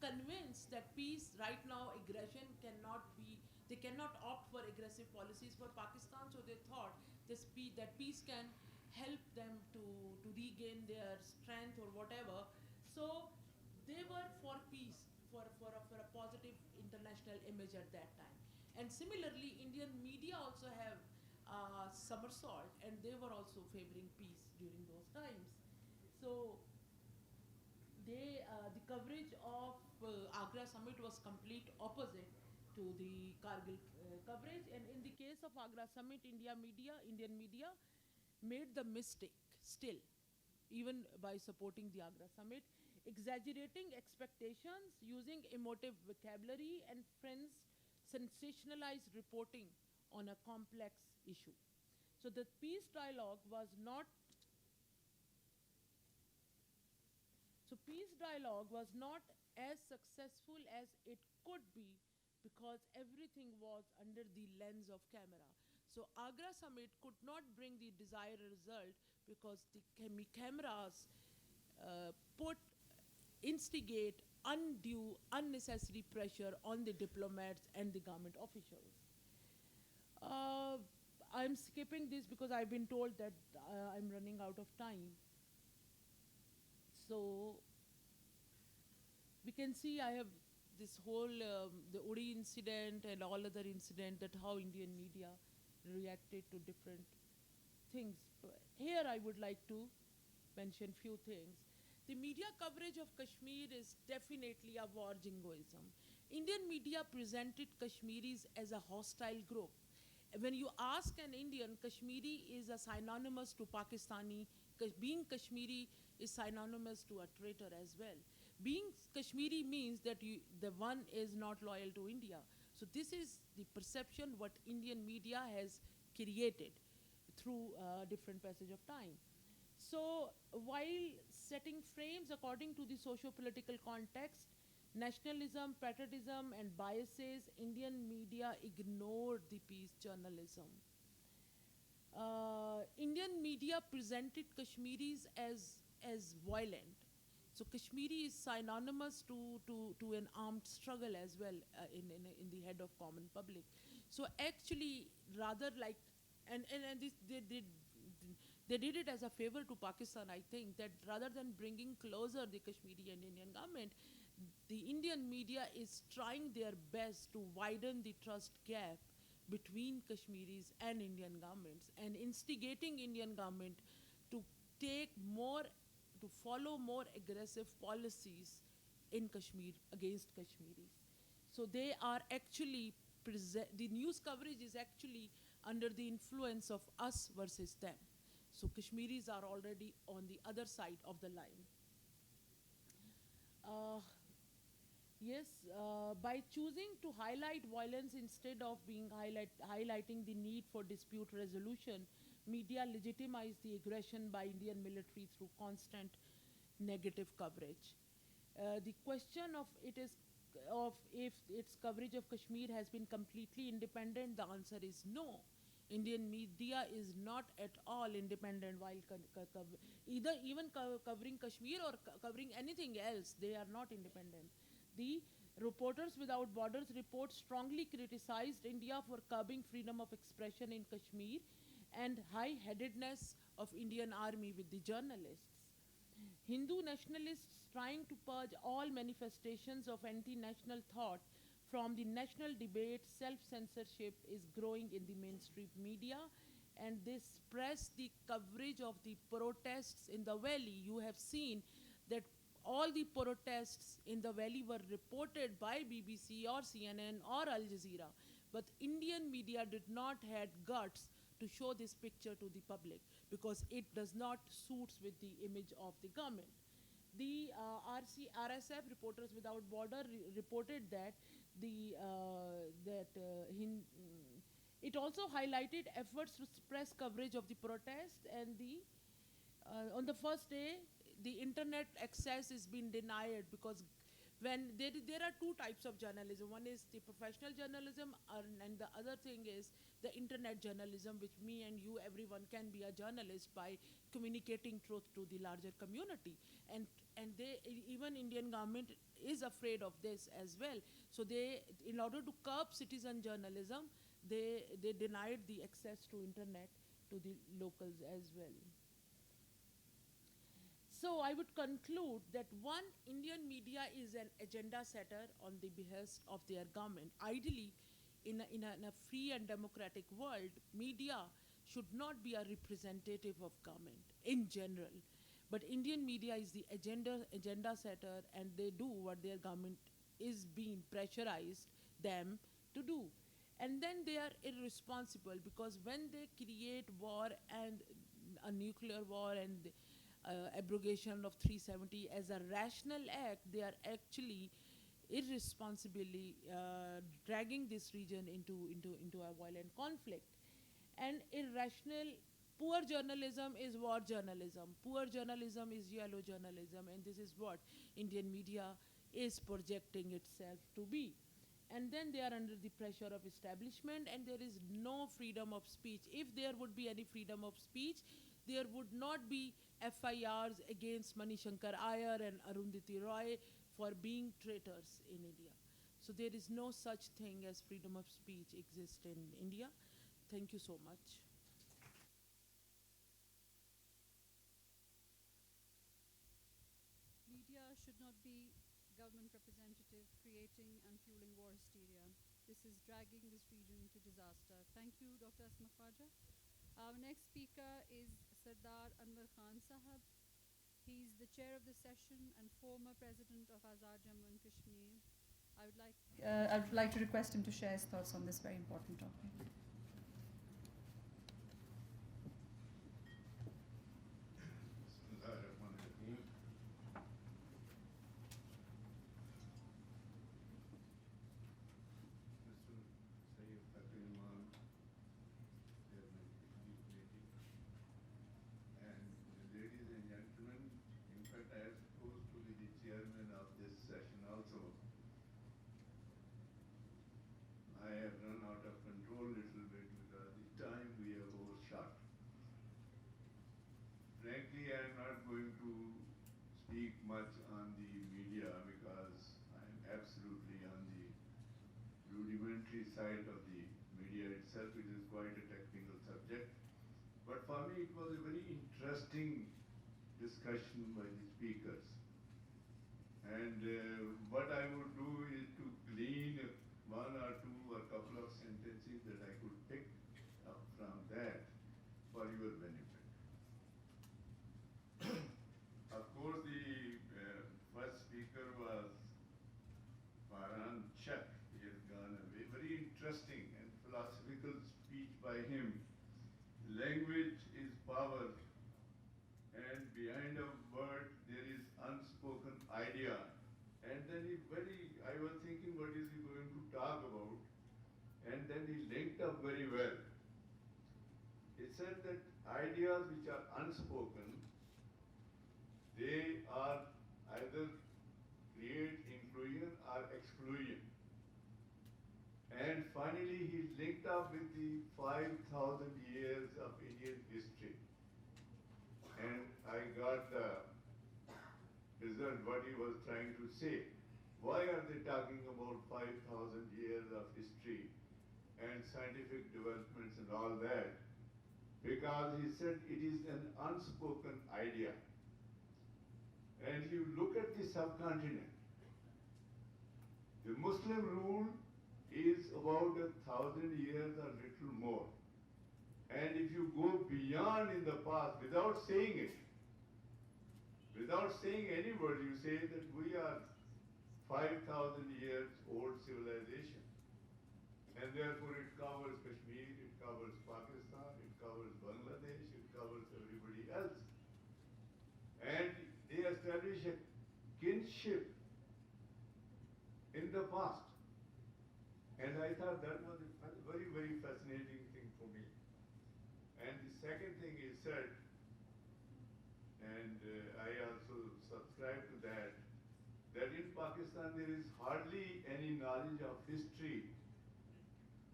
Speaker 3: convinced that peace right now, aggression cannot be, they cannot opt for aggressive policies for Pakistan, so they thought that peace can help them to regain their strength or whatever. So they were for peace, for a positive international image at that time. And similarly, Indian media also have somersault, and they were also favoring peace during those times. So the coverage of Agra summit was complete opposite to the Kargil coverage. And in the case of Agra summit, Indian media made the mistake still, even by supporting the Agra summit, exaggerating expectations, using emotive vocabulary, and friends sensationalized reporting on a complex issue. So the peace dialogue was not as successful as it could be because everything was under the lens of camera. So Agra summit could not bring the desired result because the cameras instigate undue, unnecessary pressure on the diplomats and the government officials. I'm skipping this because I've been told that I'm running out of time. So we can see I have this whole, the Uri incident and all other incident, that how Indian media reacted to different things. But here I would like to mention few things. The media coverage of Kashmir is definitely a war jingoism. Indian media presented Kashmiris as a hostile group. When you ask an Indian, Kashmiri is a synonymous to Pakistani. Being Kashmiri is synonymous to a traitor as well. Being Kashmiri means that the one is not loyal to India. So this is the perception what Indian media has created through different passage of time. So while setting frames according to the socio-political context, nationalism, patriotism, and biases, Indian media ignored the peace journalism. Indian media presented Kashmiris as violent. So Kashmiri is synonymous to an armed struggle as well in the head of common public. So actually, rather like, and this, they did it as a favor to Pakistan, I think, that rather than bringing closer the Kashmiri and Indian government, the Indian media is trying their best to widen the trust gap between Kashmiris and Indian governments, and instigating Indian government to follow more aggressive policies in Kashmir against Kashmiris. So they are actually, the news coverage is actually under the influence of us versus them. So Kashmiris are already on the other side of the line. By choosing to highlight violence instead of highlighting the need for dispute resolution, media legitimized the aggression by Indian military through constant negative coverage. The question of if its coverage of Kashmir has been completely independent, the answer is no. Indian media is not at all independent while covering Kashmir or covering anything else. They are not independent. The Reporters Without Borders report strongly criticized India for curbing freedom of expression in Kashmir and high-headedness of Indian army with the journalists. Hindu nationalists trying to purge all manifestations of anti-national thought from the national debate, self-censorship is growing in the mainstream media, and this press the coverage of the protests in the valley. You have seen that all the protests in the valley were reported by BBC or CNN or Al Jazeera, but Indian media did not have guts to show this picture to the public because it does not suit with the image of the government. The RSF, Reporters Without Border, reported that it also highlighted efforts to suppress coverage of the protest, and on the first day, the internet access is being denied because when there are two types of journalism. One is the professional journalism, and the other thing is the internet journalism, which me and you, everyone can be a journalist by communicating truth to the larger community. And they, even Indian government is afraid of this as well. So they, in order to curb citizen journalism, they denied the access to internet to the locals as well. So I would conclude that one, Indian media is an agenda setter on the behest of their government. Ideally, in a free and democratic world, media should not be a representative of government in general. But Indian media is the agenda setter, and they do what their government is being pressurized them to do. And then they are irresponsible, because when they create war and a nuclear war and abrogation of 370 as a rational act, they are actually irresponsibly dragging this region into a violent conflict. And irrational, poor journalism is war journalism. Poor journalism is yellow journalism, and this is what Indian media is projecting itself to be. And then they are under the pressure of establishment, and there is no freedom of speech. If there would be any freedom of speech, there would not be FIRs against Manishankar Iyer and Arundhati Roy for being traitors in India. So there is no such thing as freedom of speech exists in India. Thank you so much.
Speaker 1: Media should not be government representative creating and fueling war hysteria. This is dragging this region to disaster. Thank you, Dr. Asma Khawaja. Our next speaker is Sardar Anwar Khan Sahab. He's the chair of the session and former president of Azad Jammu and Kashmir. I would like to request him to share his thoughts on this very important topic.
Speaker 4: Syed Fakhar Imam, Chairman Executive Committee, and ladies and gentlemen, in fact I am supposed to be the chairman of this session also. I have run out of control a little bit because the time we have overshot. Frankly, I am not going to speak much on the media because I am absolutely on the rudimentary side of the media itself. It is quite a technical subject. But for me, it was a very interesting discussion by the speakers. And what I would do is to glean one or two or couple of sentences that I could pick up from that for your benefit. Of course, the first speaker was Farhan Chak. He has gone away. Very interesting and philosophical speech by him. Language is power, and behind a word there is unspoken idea. And then I was thinking, what is he going to talk about? And then he linked up very well. He said that ideas which are unspoken, they are either create inclusion or exclusion. And finally, he linked up with the 5,000 years of Indian history. And I got the result, what he was trying to say. Why are they talking about 5,000 years of history and scientific developments and all that? Because he said it is an unspoken idea. And you look at the subcontinent, the Muslim rule is about 1,000 years or little more. And if you go beyond in the past without saying it, without saying any word, you say that we are 5,000 years old civilization. And therefore it covers Kashmir, it covers Pakistan, it covers Bangladesh, it covers everybody else. And they establish a kinship in the past. And I thought that was a very, very fascinating thing for me. And the second thing he said, and I also subscribe to that, that in Pakistan Pakistan there is hardly any knowledge of history,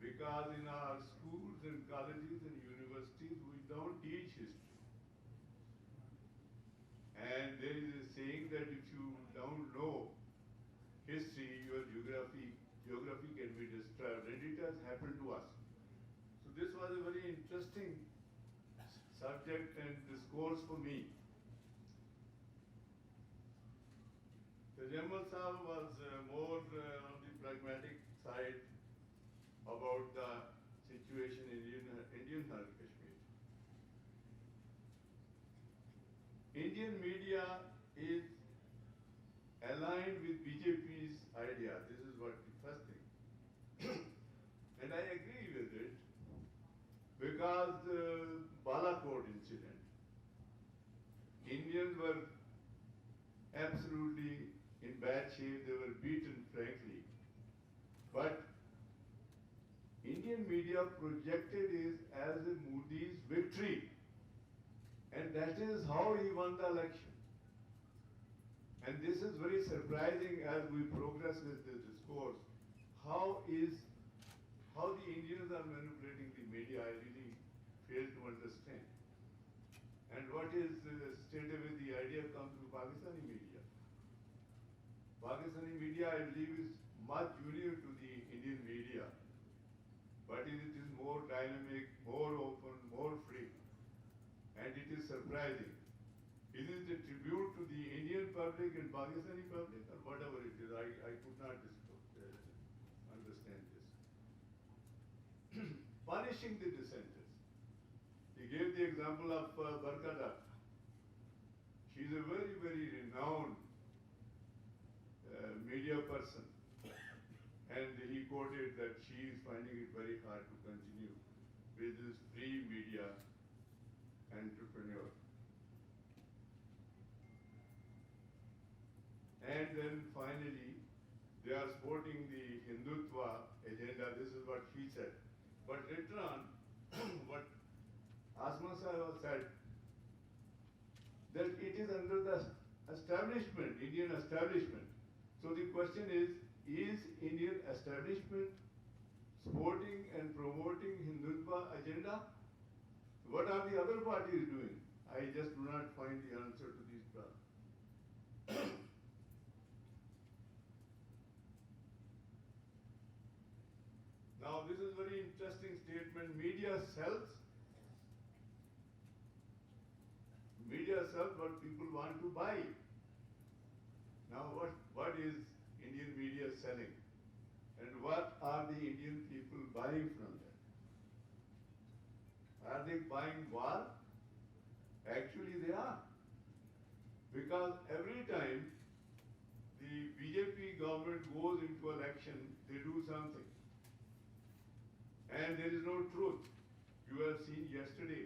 Speaker 4: because in our schools and colleges and universities we don't teach history. And there is a saying that if you don't know history, your geography can be disturbed, and it has happened to us. So this was a very interesting subject and discourse for me. Tajammul Sahab was more on the pragmatic side about the situation in Indian Kashmir. Indian media is aligned with BJP's idea. This is what the first thing. And I agree with it, because the Balakot incident, Indians were absolutely in bad shape, they were beaten frankly. But Indian media projected it as a Modi's victory. And that is how he won the election. And this is very surprising as we progress with the discourse. How the Indians are manipulating the media, I really fail to understand. And what is stated with the idea comes from Pakistani media. Pakistani media, I believe, is much junior to the Indian media, but it is more dynamic, more open, more free, and it is surprising. Is it a tribute to the Indian public and Pakistani public, or whatever it is? I could not understand this. Punishing the dissenters. He gave the example of Barkada. She is a very, very renowned media person, and he quoted that she is finding it very hard to continue with this free media entrepreneur. And then finally, they are supporting the Hindutva agenda. This is what he said. But later on, what Asma said, that it is under the establishment, Indian establishment. So the question is Indian establishment supporting and promoting Hindutva agenda? What are the other parties doing? I just do not find the answer to these problems. Now this is very interesting statement. Media sells what people want to buy. Now what is Indian media selling? And what are the Indian people buying from that? Are they buying war? Actually they are. Because every time the BJP government goes into election, they do something. And there is no truth. You have seen yesterday,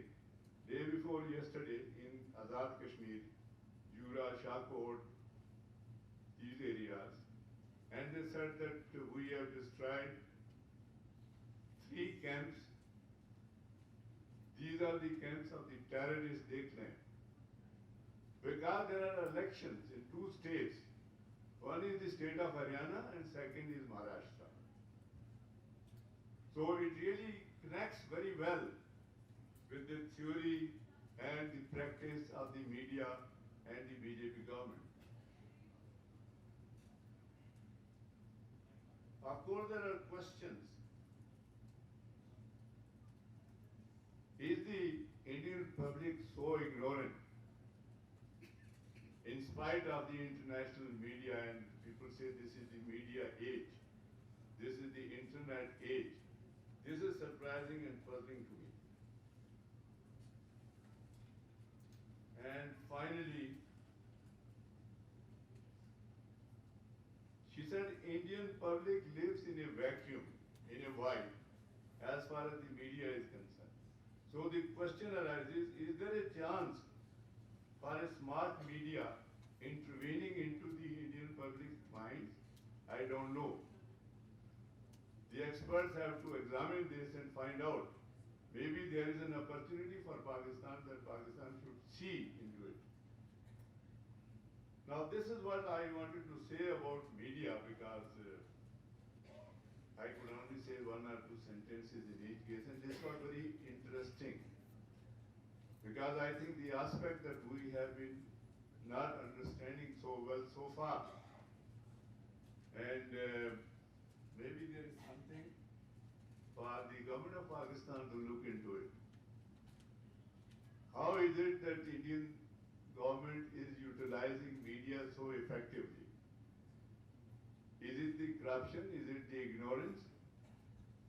Speaker 4: day before yesterday, in Azad Kashmir, Jura, Shahkot, these areas, and they said that we have destroyed 3 camps. These are the camps of the terrorists, they claim. Because there are elections in 2 states. One is the state of Haryana and second is Maharashtra. So it really connects very well with the theory and the practice of the media and the BJP government. Of course, there are questions. Is the Indian public so ignorant? In spite of the international media, and people say this is the media age, this is the internet age. This is surprising and puzzling to me. And finally, she said Indian public lives in a vacuum, in a void, as far as the media is concerned. So the question arises, is there a chance for a smart media intervening into the Indian public's minds? I don't know. The experts have to examine this and find out. Maybe there is an opportunity for Pakistan that Pakistan should see into it. Now this is what I wanted to say about media, because I could only say one or two sentences in each case, and this was very interesting, because I think the aspect that we have been not understanding so well so far, and maybe there is something for the government of Pakistan to look into it. How is it that the Indian government is utilizing media so effectively? Is it the corruption? Is it the ignorance?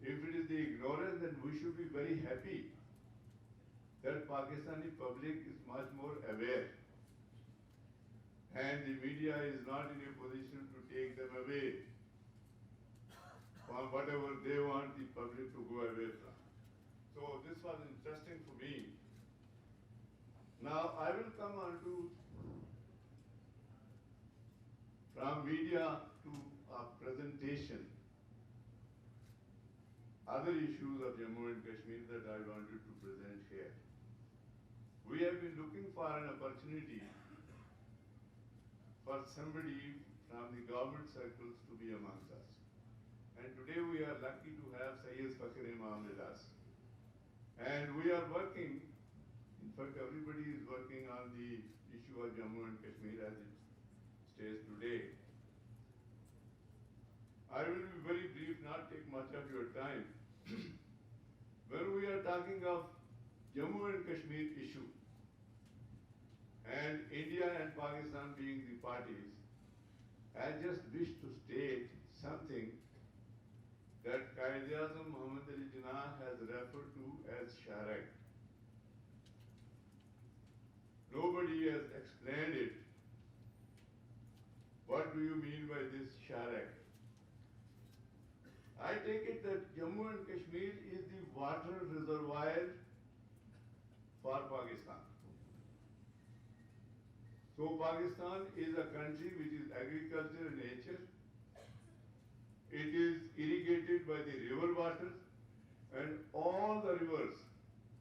Speaker 4: If it is the ignorance, then we should be very happy that Pakistani public is much more aware, and the media is not in a position to take them away from whatever they want the public to go away from. So this was interesting for me. Now I will come on to from media to a presentation, other issues of Jammu and Kashmir that I wanted to present here. We have been looking for an opportunity for somebody from the government circles to be amongst us. And today we are lucky to have Syed Fakhar Imam with us. And we are working, in fact everybody is working on the issue of Jammu and Kashmir as it stays today. I will be very brief, not take much of your time. When we are talking of Jammu and Kashmir issue, and India and Pakistan being the parties, I just wish to state something that Quaid-e-Azam Muhammad has referred to as Sharak. Nobody has explained it. What do you mean by this Sharak? I take it that Jammu and Kashmir is the water reservoir for Pakistan. So Pakistan is a country which is agriculture in nature. It is irrigated by the river waters, and all the rivers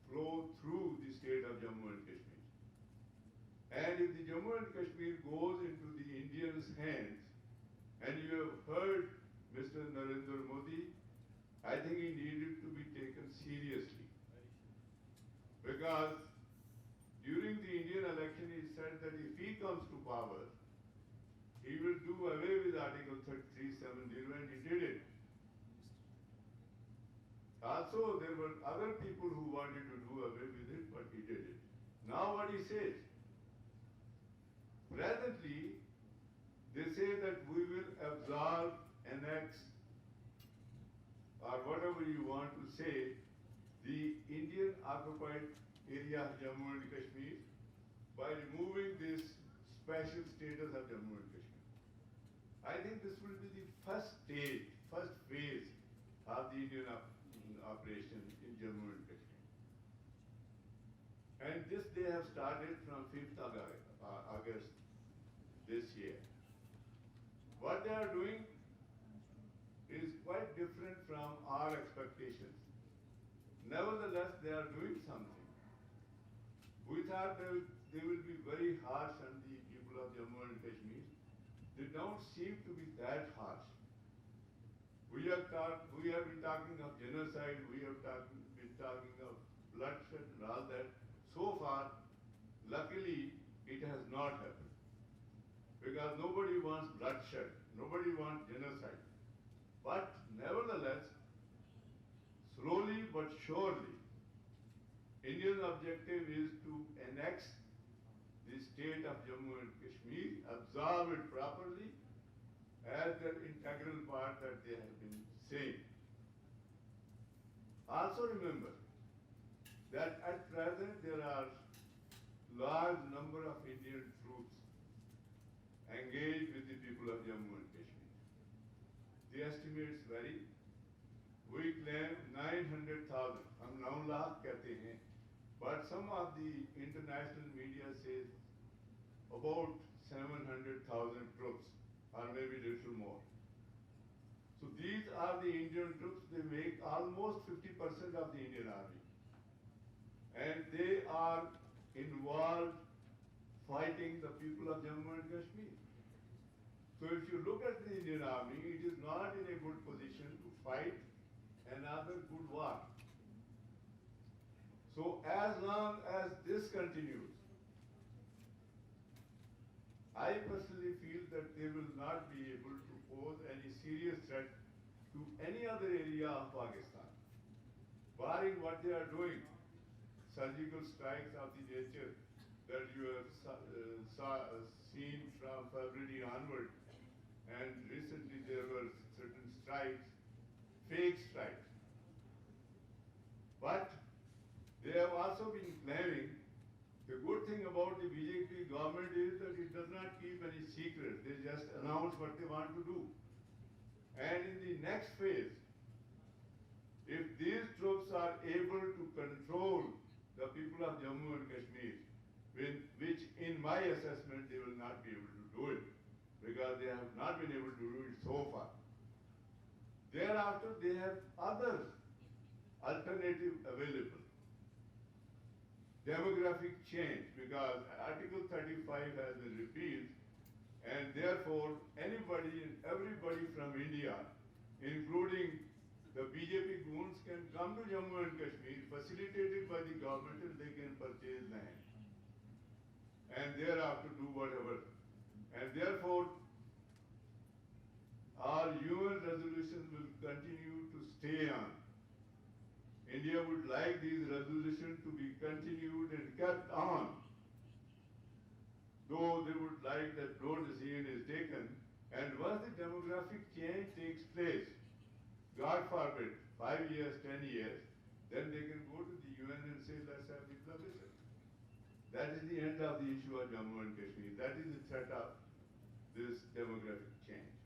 Speaker 4: flow through the state of Jammu and Kashmir. And if the Jammu and Kashmir goes into the Indians' hands, and you have heard Mr. Narendra Modi, I think he needed to be taken seriously. Because during the Indian election, he said that if he comes to power, he will do away with Article 370, and he did it. Also, there were other people who wanted to do away with it, but he did it. Now what he says, presently, they say that we will absorb, annex, or whatever you want to say, the Indian occupied area of Jammu and Kashmir by removing this special status of Jammu and Kashmir. I think this will be the first stage, first phase of the Indian operation in Jammu and Kashmir. And this they have started from 5th August this year. What they are doing is quite different from our expectations. Nevertheless, they are doing something. We thought they will be very harsh on the people of Jammu and Kashmir. They don't seem to be that harsh. We have been talking of genocide, we have been talking of bloodshed and all that. So far, luckily, it has not happened. Because nobody wants bloodshed, nobody wants genocide. But nevertheless, slowly but surely, India's objective is to annex the state of Jammu and Kashmir, absorb it properly as an integral part that they have been saying. Also remember that at present there are large number of Indian troops engaged with the people of Jammu and Kashmir. The estimates vary. We claim 900,000. हम 9 लाख कहते हैं, but some of the international media says about 700,000 troops, or maybe a little more. So these are the Indian troops. They make almost 50% of the Indian army, and they are involved fighting the people of Jammu and Kashmir. So if you look at the Indian Army, it is not in a good position to fight another good war. So as long as this continues, I personally feel that they will not be able to pose any serious threat to any other area of Pakistan, barring what they are doing, surgical strikes of the nature that you have seen from February onward, and recently there were certain strikes, fake strikes. But they have also been claiming, the good thing about the BJP government is that it does not keep any secret. They just announce what they want to do. And in the next phase, if these troops are able to control the people of Jammu and Kashmir, which in my assessment they will not be able to do it, because they have not been able to do it so far. Thereafter, they have other alternative available. Demographic change, because Article 35 has been repealed, and therefore anybody and everybody from India, including the BJP goons, can come to Jammu and Kashmir, facilitated by the government, and they can purchase land. And thereafter do whatever. And therefore, our UN resolutions will continue to stay on. India would like these resolutions to be continued and kept on, though they would like that no decision is taken. And once the demographic change takes place, God forbid, 5 years, 10 years, then they can go to the UN and say, let's have the plebiscite. That is the end of the issue of Jammu and Kashmir. That is the threat of this demographic change.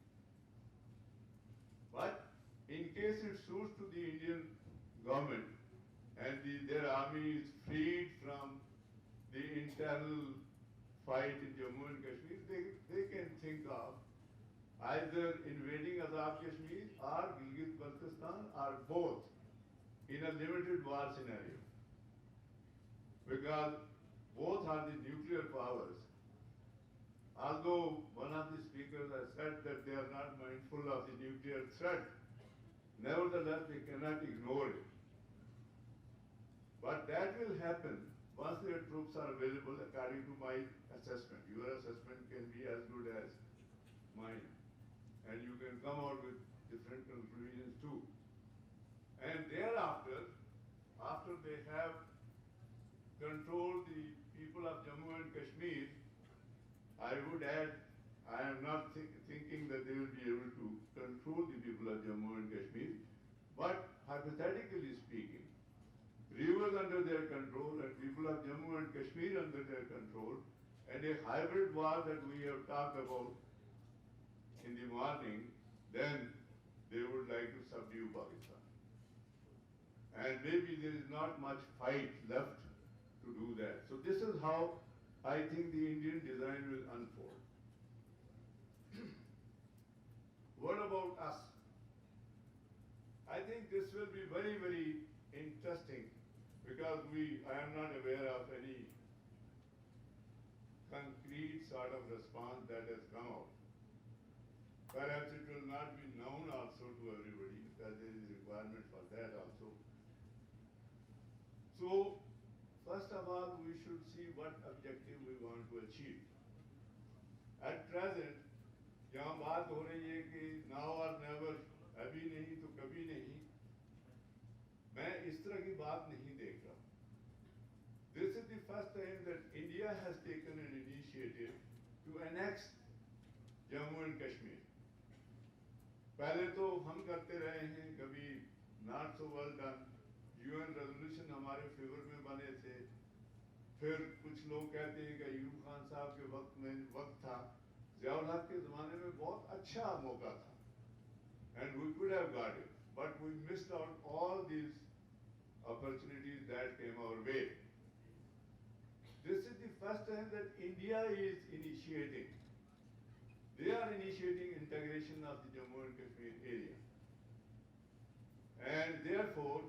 Speaker 4: But in case it suits to the Indian government and their army is freed from the internal fight in Jammu and Kashmir, they can think of either invading Azad Kashmir or Gilgit-Baltistan or both in a limited war scenario. Because both are the nuclear powers. Although one of the speakers has said that they are not mindful of the nuclear threat, nevertheless they cannot ignore it. But that will happen once their troops are available according to my assessment. Your assessment can be as good as mine. And you can come out with different conclusions too. And thereafter, after they have controlled the people of Jammu and Kashmir, I would add, I am not thinking that they will be able to control the people of Jammu and Kashmir, but hypothetically speaking, rivers under their control and people of Jammu and Kashmir under their control, and a hybrid war that we have talked about in the morning, then they would like to subdue Pakistan. And maybe there is not much fight left to do that. So this is how I think the Indian design will unfold. What about us? I think this will be very, very interesting because I am not aware of any concrete sort of response that has come out. Perhaps it will not be known also to everybody because there is a requirement for that also. So, first of all, we should see what objective we want to achieve. At present, जहाँ बात हो रही है कि now or never, अभी नहीं तो कभी नहीं, मैं इस तरह की बात नहीं देख रहा. This is the first time that India has taken an initiative to annex Jammu and Kashmir. पहले तो हम करते रहे हैं, कभी not so well done. UN resolution हमारे फेवर में बने थे. फिर कुछ लोग कहते हैं कि अयूब खान साहब के वक्त था, ज़ियाउल हक के ज़माने में बहुत अच्छा मौका था, and we could have got it, but we missed out all these opportunities that came our way. This is the first time that India is initiating. They are initiating integration of the Jammu and Kashmir area. And therefore,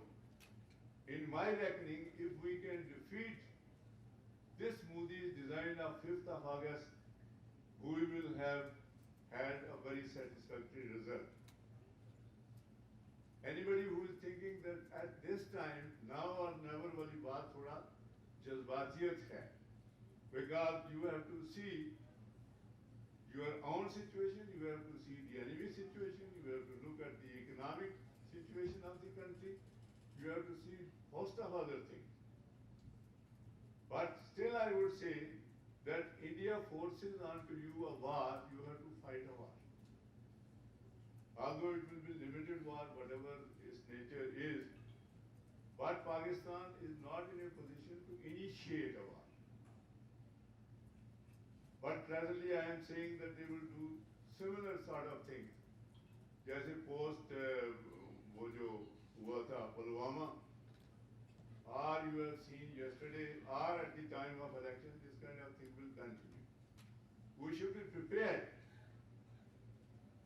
Speaker 4: in my reckoning, if we can defeat this Modi's design kind of 5th of August, we will have had a very satisfactory result. Anybody who is thinking that at this time, now or never wali baat thoda jazbatiyat hai, because you have to see your own situation, you have to see the enemy situation, you have to look at the economic situation of the country, you have to see host of other things. But still I would say that India forces onto you a war, you have to fight a war. Although it will be limited war, whatever its nature is, but Pakistan is not in a position to initiate a war. But presently I am saying that they will do similar sort of things. जैसे post वो जो हुआ था Pulwama, or you have seen yesterday, or at the time of election, this kind of thing will continue. We should be prepared.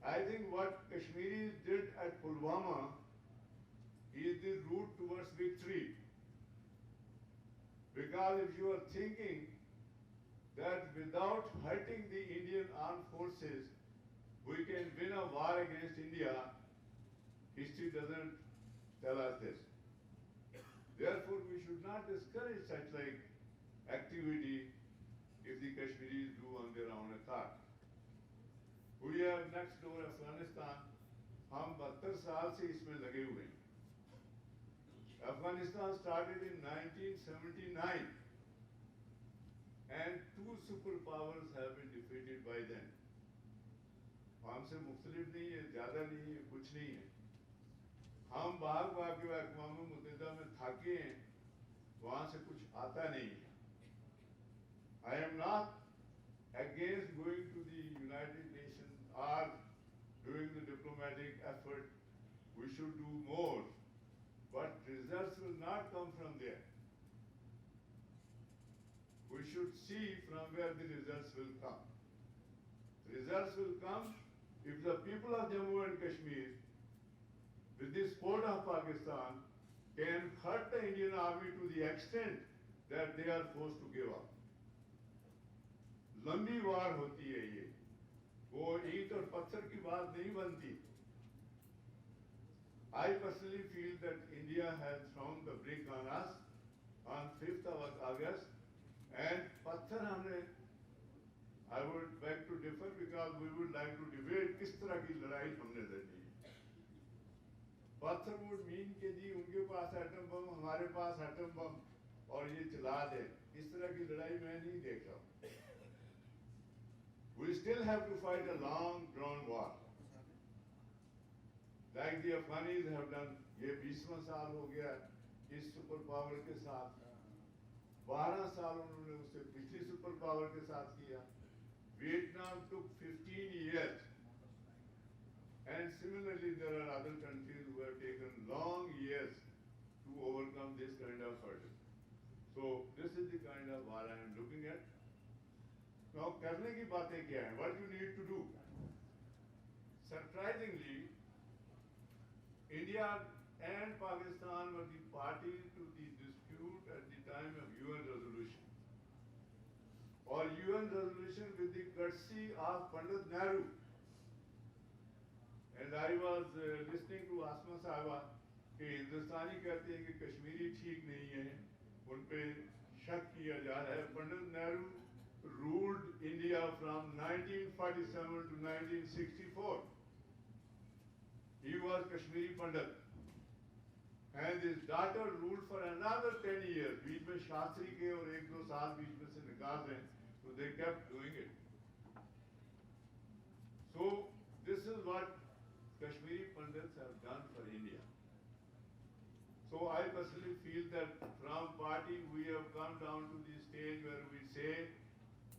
Speaker 4: I think what Kashmiris did at Pulwama is the route towards victory. Because if you are thinking that without hurting the Indian armed forces, we can win a war against India, history doesn't tell us this. Therefore, we should not discourage such like activity if the Kashmiris do on their own accord. We have next door Afghanistan. हम 72 साल से इसमें लगे हुए हैं. Afghanistan started in 1979 and 2 superpowers have been defeated by then. हमसे मुख्तलिफ नहीं है, ज़्यादा नहीं है, कुछ नहीं है. हम भाग भाग के अक़वाम मुत्तहिदा में थके हैं, वहाँ से कुछ आता नहीं है. I am not against going to the United Nations or doing the diplomatic effort. We should do more, but results will not come from there. We should see from where the results will come. Results will come if the people of Jammu and Kashmir, with the support of Pakistan, can hurt the Indian army to the extent that they are forced to give up. लंबी वार होती है ये, वो ईंट और पत्थर की बात नहीं बनती. I personally feel that India has thrown the brick on us on 5th of August, and पत्थर हमने, I would beg to differ because we would like to debate किस तरह की लड़ाई हमने लड़ी. पत्थर would mean कि जी उनके पास एटम बम, हमारे पास एटम बम और ये चला दे. इस तरह की लड़ाई मैं नहीं देख रहा. We still have to fight a long drawn war. Like the Afghanis have done, ये 20वां साल हो गया इस सुपर पावर के साथ. 12 साल उन्होंने उससे पिछली सुपर पावर के साथ किया. Vietnam took 15 years. And similarly, there are other countries who have taken long years to overcome this kind of hurdle. So this is the kind of war I am looking at. Now, करने की बातें क्या हैं? What you need to do? Surprisingly, India and Pakistan were the parties to the dispute at the time of UN resolution. Or UN resolution with the courtesy of Pandit Nehru. And I was listening to Asma Sahaba कि हिंदुस्तानी कहते हैं कि कश्मीरी ठीक नहीं है, उन पे शक किया जा रहा है. Pandit Nehru ruled India from 1947 to 1964. He was Kashmiri Pandit. And his daughter ruled for another 10 years. बीच में शास्त्री के और 1-2 साल बीच में से निकाल दें, so they kept doing it. So this is what Kashmiri Pandits have done for India. So I personally feel that from party we have come down to the stage where we say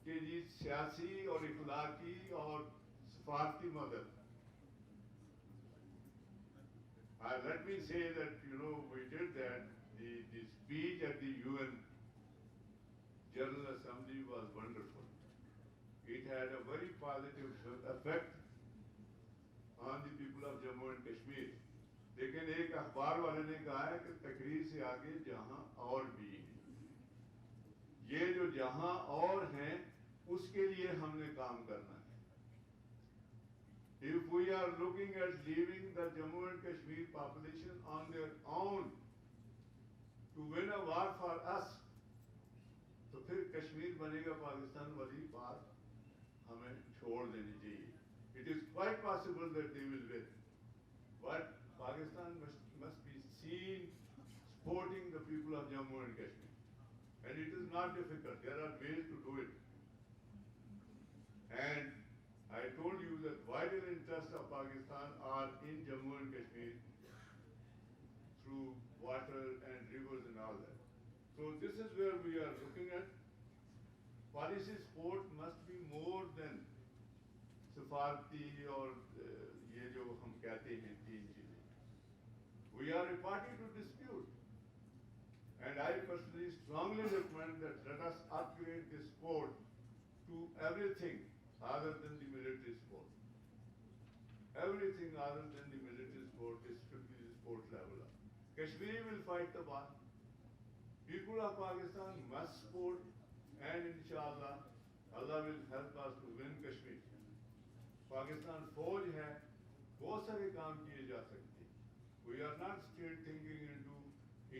Speaker 4: कि जी सियासी और इखलाकी और सफारती मदद. Let me say that, we did that. The speech at the UN General Assembly was wonderful. It had a very positive effect on the people of Jammu and Kashmir. लेकिन एक अखबार वाले ने कहा है कि तकरीर से आगे जहां और भी है. ये जो जहां और हैं उसके लिए हमने काम करना है. If we are looking at leaving the Jammu and Kashmir population on their own to win a war for us, तो फिर कश्मीर बनेगा पाकिस्तान वाली बात हमें छोड़ देनी चाहिए. It is quite possible that they will win, but Pakistan must be seen supporting the people of Jammu and Kashmir, and it is not difficult. There are ways to do it. And I told you that vital interests of Pakistan are in Jammu and Kashmir through water and rivers and all that. So this is where we are looking at. Policy support must be more than सफारती और ये जो हम कहते हैं तीन चीजें. We are a party to dispute, and I personally strongly recommend that let us upgrade this sport to everything other than the military sport. Everything other than the military sport is strictly the sport level. Kashmiri will fight the war. People of Pakistan must support, and inshallah, Allah will help us to win Kashmir. Pakistan फौज है, बहुत सारे काम किए जा सकते हैं. We are not still thinking into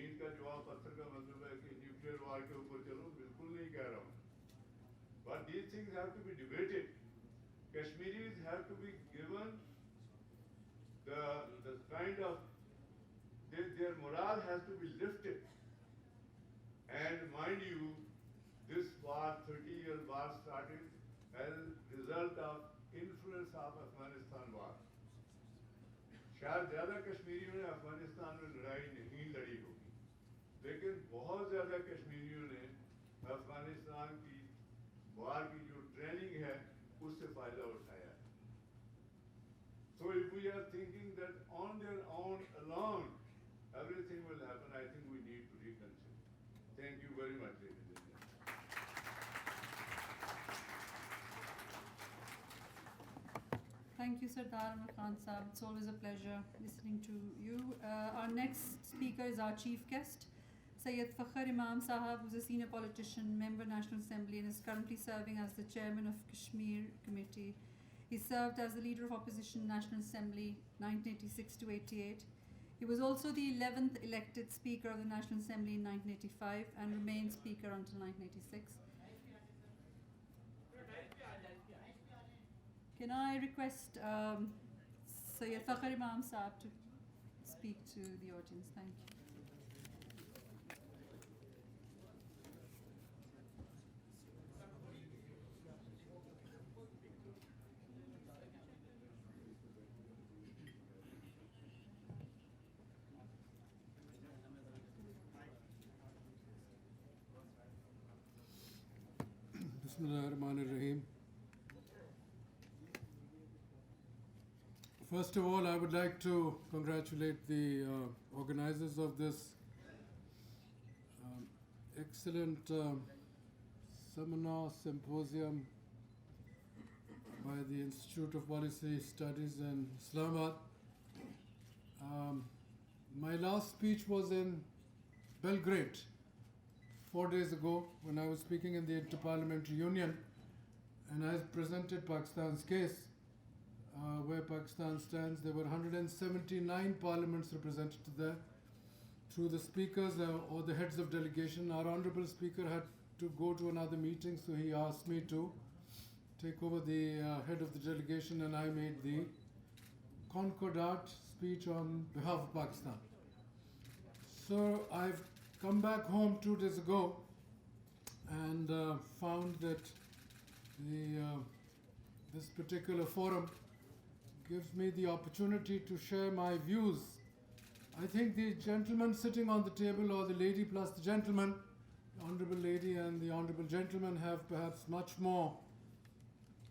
Speaker 4: इनका जवाब पत्र का मतलब है कि न्यूक्लियर वार के ऊपर चलो, बिल्कुल नहीं कह रहा हूँ. But these things have to be debated. Kashmiris have to be given the kind of their morale has to be lifted. And mind you, this war, 30-year war, started as a result of influence of Afghanistan war. शायद ज्यादा कश्मीरियों ने अफगानिस्तान में लड़ाई नहीं लड़ी होगी, लेकिन बहुत ज्यादा कश्मीरियों ने अफगानिस्तान की वार की जो ट्रेनिंग है उससे फायदा उठाया है. So if we are thinking that on their own alone everything will happen, I think we need to reconsider. Thank you very much, ladies and gentlemen.
Speaker 1: Thank you, Sardar Khan Saab. It's always a pleasure listening to you. Our next speaker is our chief guest, Syed Fakhar Imam Sahab, who's a senior politician, member National Assembly, and is currently serving as the chairman of Kashmir Committee. He served as the leader of opposition National Assembly 1986 to 88. He was also the 11th elected Speaker of the National Assembly in 1985 and remained Speaker until 1986. Can I request Syed Fakhar Imam Saab to speak to the audience? Thank you.
Speaker 5: Bismillahirrahmanirrahim. First of all, I would like to congratulate the organizers of this excellent seminar symposium by the Institute of Policy Studies in Islamabad. My last speech was in Belgrade 4 days ago when I was speaking in the Interparliamentary Union, and I presented Pakistan's case. Where Pakistan stands. There were 179 parliaments represented there. Through the speakers or the heads of delegation, our honorable speaker had to go to another meeting, so he asked me to take over the head of the delegation, and I made the concordat speech on behalf of Pakistan. So I've come back home 2 days ago and found that this particular forum gives me the opportunity to share my views. I think the gentleman sitting on the table, or the lady plus the gentleman, the honorable lady and the honorable gentleman, have perhaps much more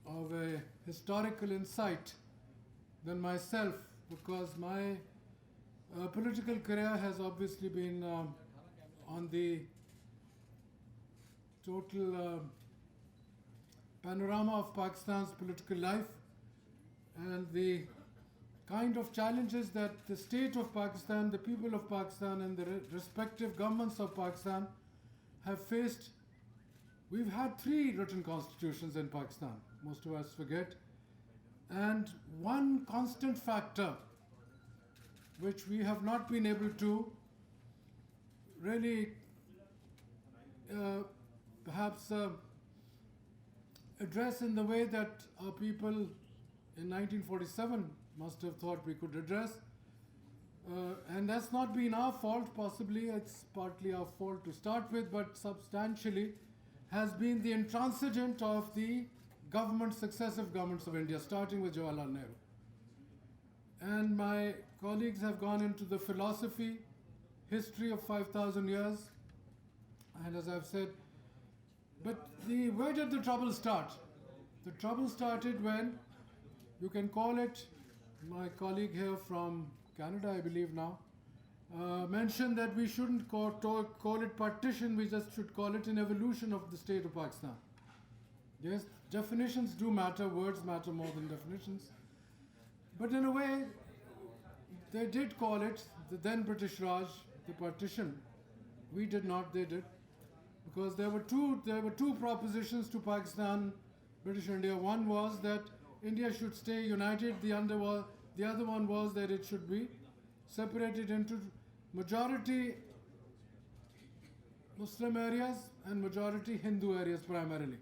Speaker 5: of a historical insight than myself, because my political career has obviously been on the total panorama of Pakistan's political life, and the kind of challenges that the state of Pakistan, the people of Pakistan and the respective governments of Pakistan have faced We've had 3 written constitutions in Pakistan, most of us forget. And one constant factor which we have not been able to really perhaps address in the way that our people in 1947 must have thought we could address. And that's not been our fault, possibly it's partly our fault to start with, but substantially has been the intransigence of the successive governments of India, starting with Jawaharlal Nehru. And my colleagues have gone into the philosophy, history of 5,000 years, and as I've said, but where did the trouble start? The trouble started when, you can call it, my colleague here from Canada, I believe now, mentioned that we shouldn't call it partition, we just should call it an evolution of the state of Pakistan. Yes, definitions do matter, words matter more than definitions. But in a way, they did call it, the then British Raj, the partition. We did not, they did. Because there were two propositions to Pakistan, British India. One was that India should stay united, the other one was that it should be separated into majority Muslim areas and majority Hindu areas primarily.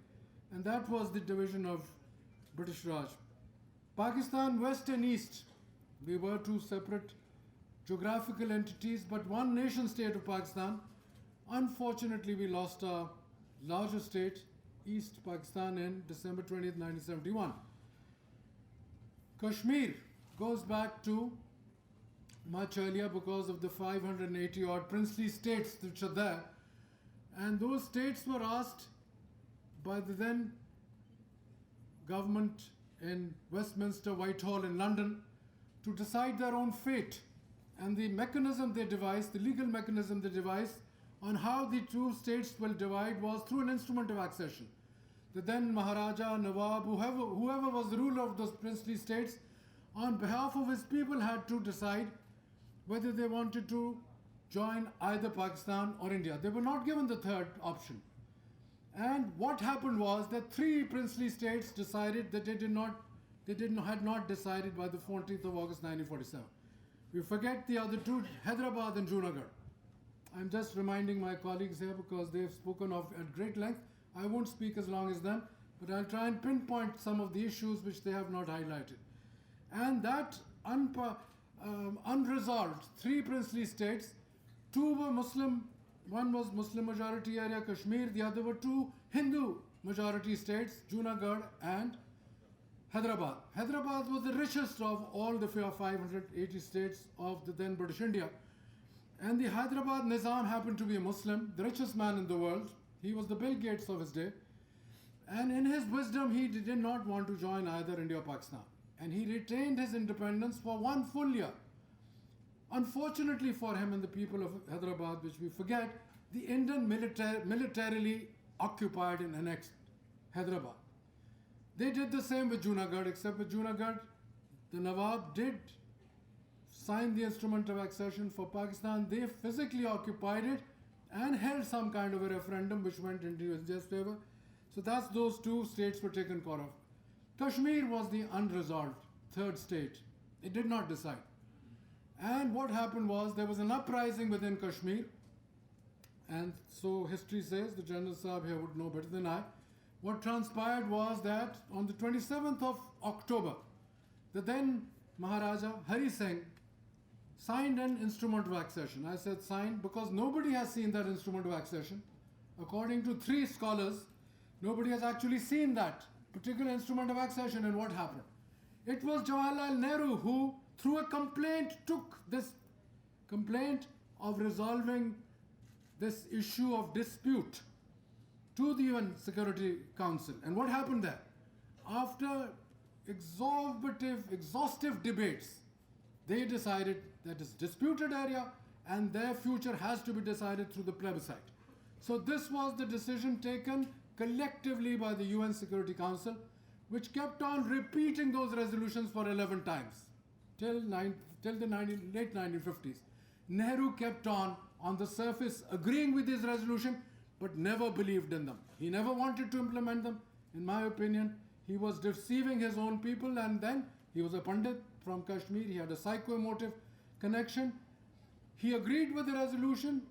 Speaker 5: And that was the division of British Raj. Pakistan, West and East, we were 2 separate geographical entities, but one nation state of Pakistan. Unfortunately, we lost our larger state, East Pakistan, in December 20th, 1971. Kashmir goes back to much earlier because of the 580 odd princely states which are there. And those states were asked by the then government in Westminster, Whitehall in London, to decide their own fate. And the mechanism they devised, the legal mechanism they devised on how the 2 states will divide was through an instrument of accession. The then Maharaja, Nawab, whoever was the ruler of those princely states, on behalf of his people had to decide whether they wanted to join either Pakistan or India. They were not given the third option. And what happened was that 3 princely states decided that had not decided by the 14th of August 1947. We forget the other 2, Hyderabad and Junagadh. I'm just reminding my colleagues here because they've spoken of at great length. I won't speak as long as them, but I'll try and pinpoint some of the issues which they have not highlighted. And that unresolved 3 princely states, 2 were Muslim, one was Muslim majority area, Kashmir, the other were 2 Hindu majority states, Junagadh and Hyderabad. Hyderabad was the richest of all the 580 states of the then British India. And the Hyderabad Nizam happened to be a Muslim, the richest man in the world. He was the Bill Gates of his day. And in his wisdom, he did not want to join either India or Pakistan. And he retained his independence for 1 full year. Unfortunately for him and the people of Hyderabad, which we forget, the Indian militarily occupied and annexed Hyderabad. They did the same with Junagadh, except with Junagadh, the Nawab did sign the instrument of accession for Pakistan. They physically occupied it and held some kind of a referendum which went into India's favor. So that's those 2 states were taken care of. Kashmir was the unresolved 3rd state. It did not decide. And what happened was there was an uprising within Kashmir. And so history says, the General Sahib here would know better than I. What transpired was that on the 27th of October, the then Maharaja Hari Singh signed an instrument of accession. I said signed because nobody has seen that instrument of accession. According to 3 scholars, nobody has actually seen that particular instrument of accession. And what happened? It was Jawaharlal Nehru who, through a complaint, took this complaint of resolving this issue of dispute to the UN Security Council. And what happened there? After exhaustive debates, they decided that it's disputed area and their future has to be decided through the plebiscite. So this was the decision taken collectively by the UN Security Council, which kept on repeating those resolutions for 11 times till the late 1950s. Nehru kept on the surface agreeing with his resolution, but never believed in them. He never wanted to implement them. In my opinion, he was deceiving his own people, and then he was a Pandit from Kashmir. He had a psychoemotive connection. He agreed with the resolution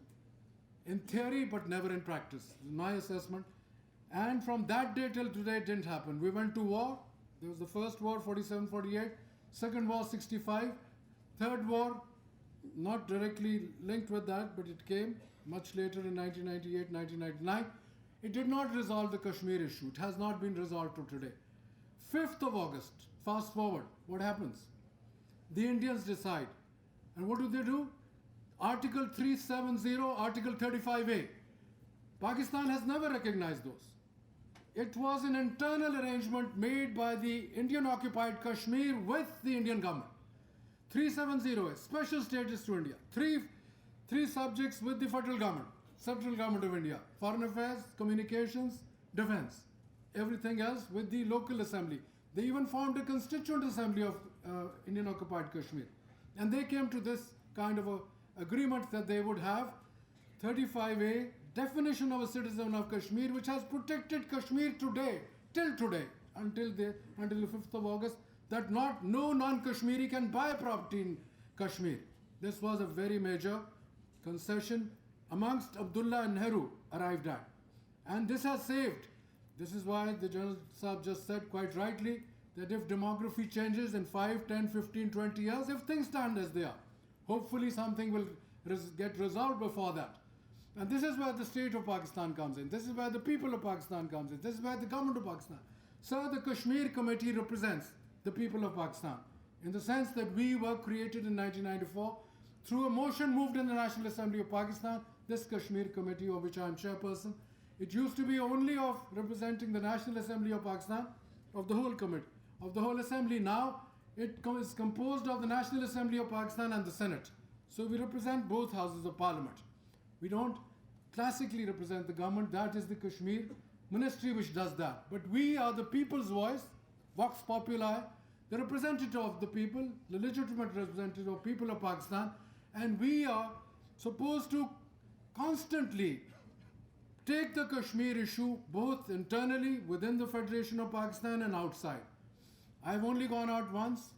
Speaker 5: in theory, but never in practice, in my assessment. And from that day till today, it didn't happen. We went to war. There was the first war, 47-48, second war, 65, third war, not directly linked with that, but it came much later in 1998, 1999. It did not resolve the Kashmir issue. It has not been resolved to today. 5th of August, fast forward, what happens? The Indians decide. And what do? Article 370, Article 35A. Pakistan has never recognized those. It was an internal arrangement made by the Indian occupied Kashmir with the Indian government. 370 is special status to India. Three subjects with the federal government of India. Foreign affairs, communications, defense. Everything else with the local assembly. They even formed a constituent assembly of Indian occupied Kashmir. And they came to this kind of a agreement that they would have 35A, definition of a citizen of Kashmir, which has protected Kashmir today, till today, until the 5th of August, that no non-Kashmiri can buy property in Kashmir. This was a very major concession amongst Abdullah and Nehru arrived at. And this has saved. This is why the General Saab just said quite rightly that if demography changes in 5, 10, 15, 20 years, if things stand as they are, hopefully something will get resolved before that. And this is where the state of Pakistan comes in. This is where the people of Pakistan comes in. This is where the government of Pakistan. Sir, the Kashmir Committee represents the people of Pakistan in the sense that we were created in 1994 through a motion moved in the National Assembly of Pakistan, this Kashmir Committee, of which I am chairperson. It used to be only of representing the National Assembly of Pakistan, of the whole committee, of the whole assembly. Now it is composed of the National Assembly of Pakistan and the Senate. So we represent both houses of parliament. We don't classically represent the government. That is the Kashmir Ministry which does that. But we are the people's voice, Vox Populi, the representative of the people, the legitimate representative of people of Pakistan, and we are supposed to constantly take the Kashmir issue both internally within the Federation of Pakistan and outside. I've only gone out once,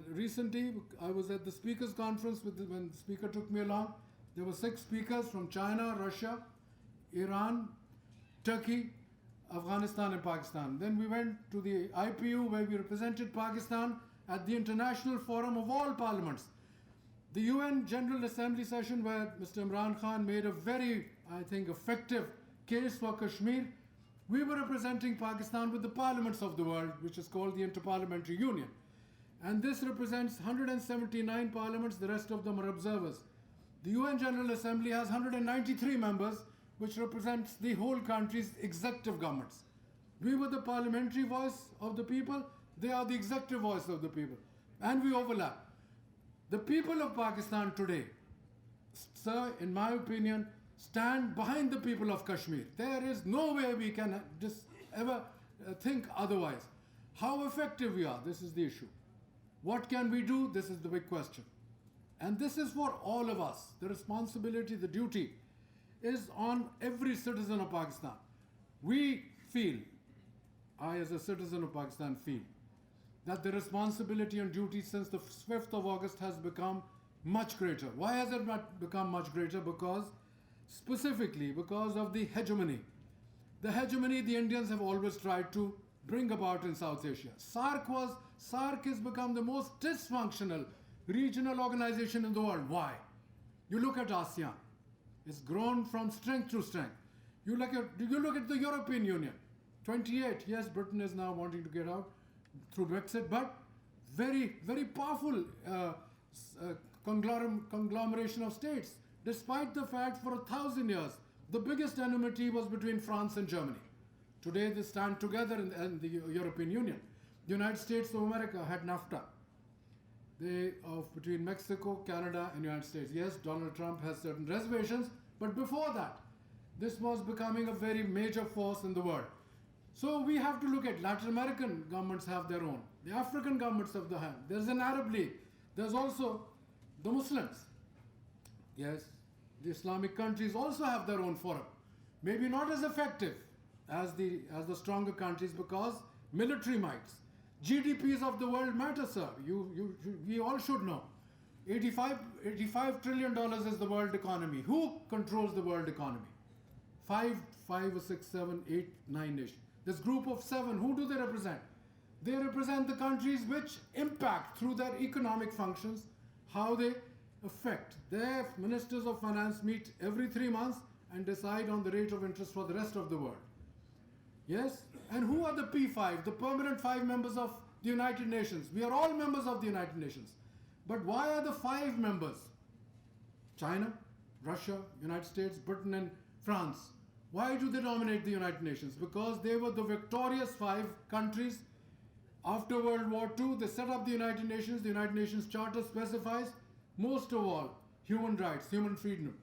Speaker 5: recently. I was at the Speakers' Conference when the Speaker took me along. There were 6 speakers from China, Russia, Iran, Turkey, Afghanistan and Pakistan. Then we went to the IPU where we represented Pakistan at the International Forum of all parliaments. The UN General Assembly session where Mr. Imran Khan made a very, I think, effective case for Kashmir. We were representing Pakistan with the parliaments of the world, which is called the Inter-Parliamentary Union. And this represents 179 parliaments, the rest of them are observers. The UN General Assembly has 193 members, which represents the whole country's executive governments. We were the parliamentary voice of the people, they are the executive voice of the people. And we overlap. The people of Pakistan today, sir, in my opinion, stand behind the people of Kashmir. There is no way we can just ever think otherwise. How effective we are, this is the issue. What can we do? This is the big question. And this is for all of us. The responsibility, the duty is on every citizen of Pakistan. We feel, I as a citizen of Pakistan feel, that the responsibility and duty since the 5th of August has become much greater. Why has it not become much greater? Specifically because of the hegemony. The hegemony the Indians have always tried to bring about in South Asia. SAARC has become the most dysfunctional regional organization in the world. Why? You look at ASEAN. It's grown from strength to strength. You look at the European Union. 28, yes, Britain is now wanting to get out through Brexit, but very, very powerful conglomeration of states. Despite the fact for 1,000 years, the biggest enmity was between France and Germany. Today they stand together in the European Union. The United States of America had NAFTA. Between Mexico, Canada and United States. Yes, Donald Trump has certain reservations, but before that, this was becoming a very major force in the world. So we have to look at Latin American governments have their own. The African governments have their own. There's an Arab League. There's also the Muslims. Yes, the Islamic countries also have their own forum. Maybe not as effective as the stronger countries because military mights. GDPs of the world matter, sir. We all should know. $85 trillion is the world economy. Who controls the world economy? Five or six, 7, 8, 9 nations. This group of 7, who do they represent? They represent the countries which impact through their economic functions, how they affect. Their ministers of finance meet every 3 months and decide on the rate of interest for the rest of the world. Yes? And who are the P5, the permanent 5 members of the United Nations? We are all members of the United Nations. But why are the 5 members? China, Russia, United States, Britain and France. Why do they dominate the United Nations? Because they were the victorious 5 countries. After World War II, they set up the United Nations. The United Nations Charter specifies, most of all, human rights, human freedom.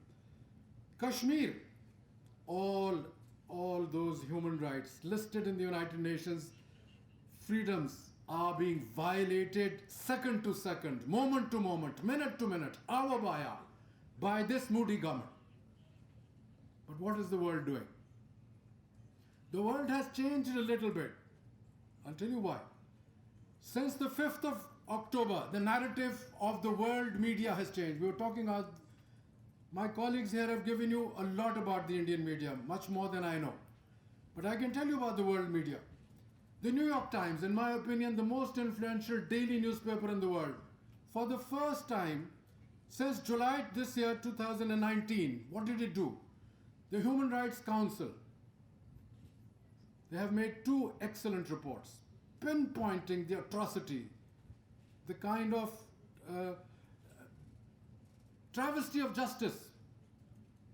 Speaker 5: Kashmir, all those human rights listed in the United Nations freedoms are being violated second to second, moment to moment, minute to minute, hour by hour, by this moody government. But what is the world doing? The world has changed a little bit. I'll tell you why. Since the 5th of October, the narrative of the world media has changed. We were talking about, my colleagues here have given you a lot about the Indian media, much more than I know. But I can tell you about the world media. The New York Times, in my opinion, the most influential daily newspaper in the world, for the first time since July this year, 2019, what did it do? The Human Rights Council, they have made 2 excellent reports, pinpointing the atrocity, the kind of travesty of justice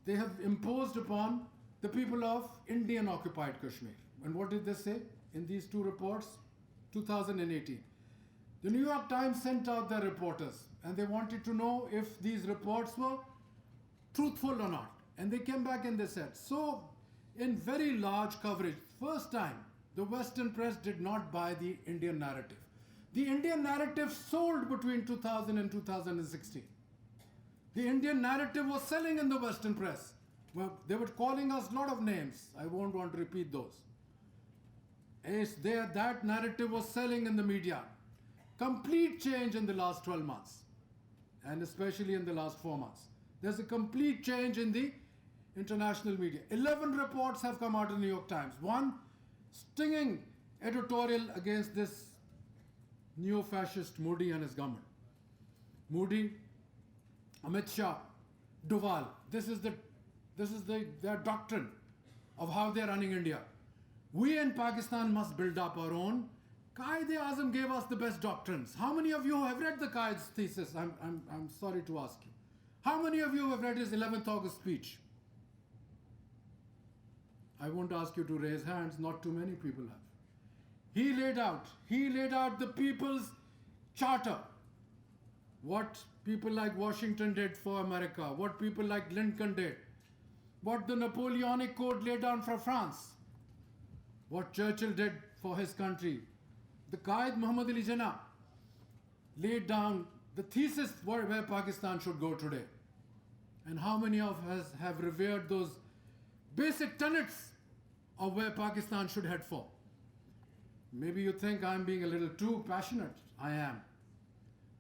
Speaker 5: they have imposed upon the people of Indian occupied Kashmir. And what did they say in these 2 reports? 2018. The New York Times sent out their reporters and they wanted to know if these reports were truthful or not. And they came back and they said, so in very large coverage, first time, the Western press did not buy the Indian narrative. The Indian narrative sold between 2000 and 2016. The Indian narrative was selling in the Western press. Well, they were calling us a lot of names. I won't want to repeat those. That narrative was selling in the media. Complete change in the last 12 months. And especially in the last 4 months. There's a complete change in the international media. 11 reports have come out in the New York Times. One stinging editorial against this neo-fascist Modi and his government. Modi, Amit Shah, Doval. This is their doctrine of how they're running India. We in Pakistan must build up our own. Qaid-e-Azam gave us the best doctrines. How many of you have read the Qaid's thesis? I'm sorry to ask you. How many of you have read his 11th August speech? I won't ask you to raise hands, not too many people have. He laid out the people's charter. What people like Washington did for America, what people like Lincoln did, what the Napoleonic Code laid down for France, what Churchill did for his country. The Qaid Muhammad Ali Jinnah laid down the thesis where Pakistan should go today. And how many of us have revered those basic tenets of where Pakistan should head for? Maybe you think I'm being a little too passionate. I am.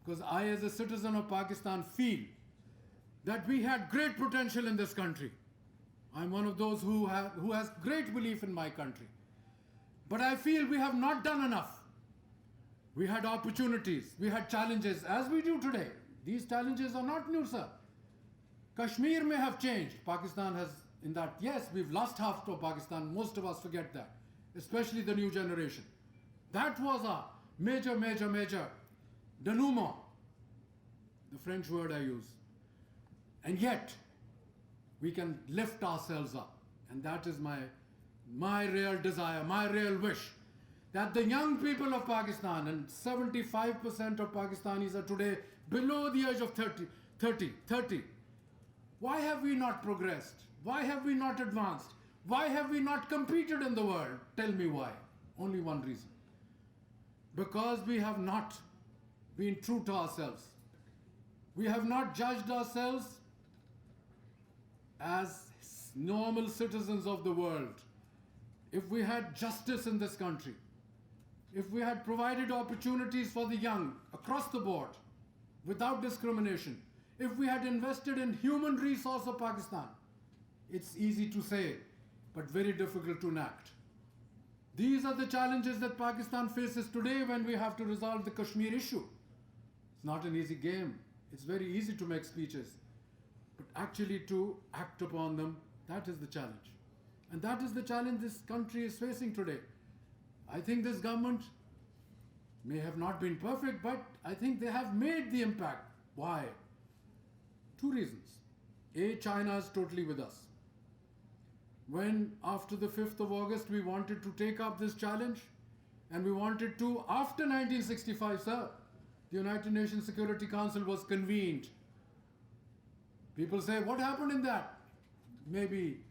Speaker 5: Because I, as a citizen of Pakistan, feel that we had great potential in this country. I'm one of those who has great belief in my country. But I feel we have not done enough. We had opportunities, we had challenges, as we do today. These challenges are not new, sir. Kashmir may have changed. Pakistan has, in that, yes, we've lost half of Pakistan. Most of us forget that, especially the new generation. That was a major denouement, the French word I use. And yet, we can lift ourselves up. And that is my real desire, my real wish, that the young people of Pakistan, and 75% of Pakistanis are today below the age of 30. Why have we not progressed? Why have we not advanced? Why have we not competed in the world? Tell me why. Only one reason. Because we have not been true to ourselves. We have not judged ourselves as normal citizens of the world, if we had justice in this country, if we had provided opportunities for the young across the board without discrimination, if we had invested in human resource of Pakistan, it's easy to say, but very difficult to enact. These are the challenges that Pakistan faces today when we have to resolve the Kashmir issue. It's not an easy game. It's very easy to make speeches, but actually to act upon them, that is the challenge. And that is the challenge this country is facing today. I think this government may have not been perfect, but I think they have made the impact. Why? Two reasons. A, China is totally with us. When after the 5th of August we wanted to take up this challenge, and we wanted to, after 1965, sir, the United Nations Security Council was convened. People say, what happened in that? Maybe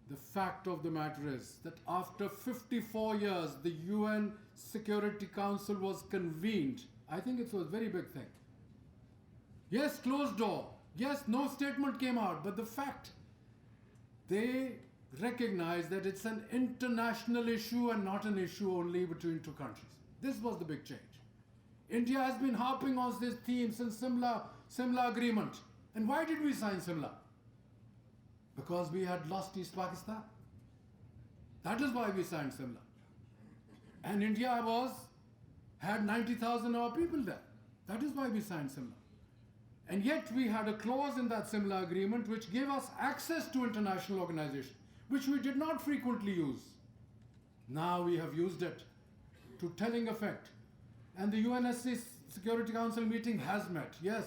Speaker 5: the fact of the matter is that after 54 years, the UN Security Council was convened. I think it was a very big thing. Yes, closed door. Yes, no statement came out, but the fact, they recognize that it's an international issue and not an issue only between two countries. This was the big change. India has been harping on this theme since Simla Agreement. And why did we sign Simla? Because we had lost East Pakistan. That is why we signed Simla. And India had 90,000 of our people there. That is why we signed Simla. And yet we had a clause in that Simla agreement which gave us access to international organizations, which we did not frequently use. Now we have used it to telling effect. And the UNSC Security Council meeting has met. Yes,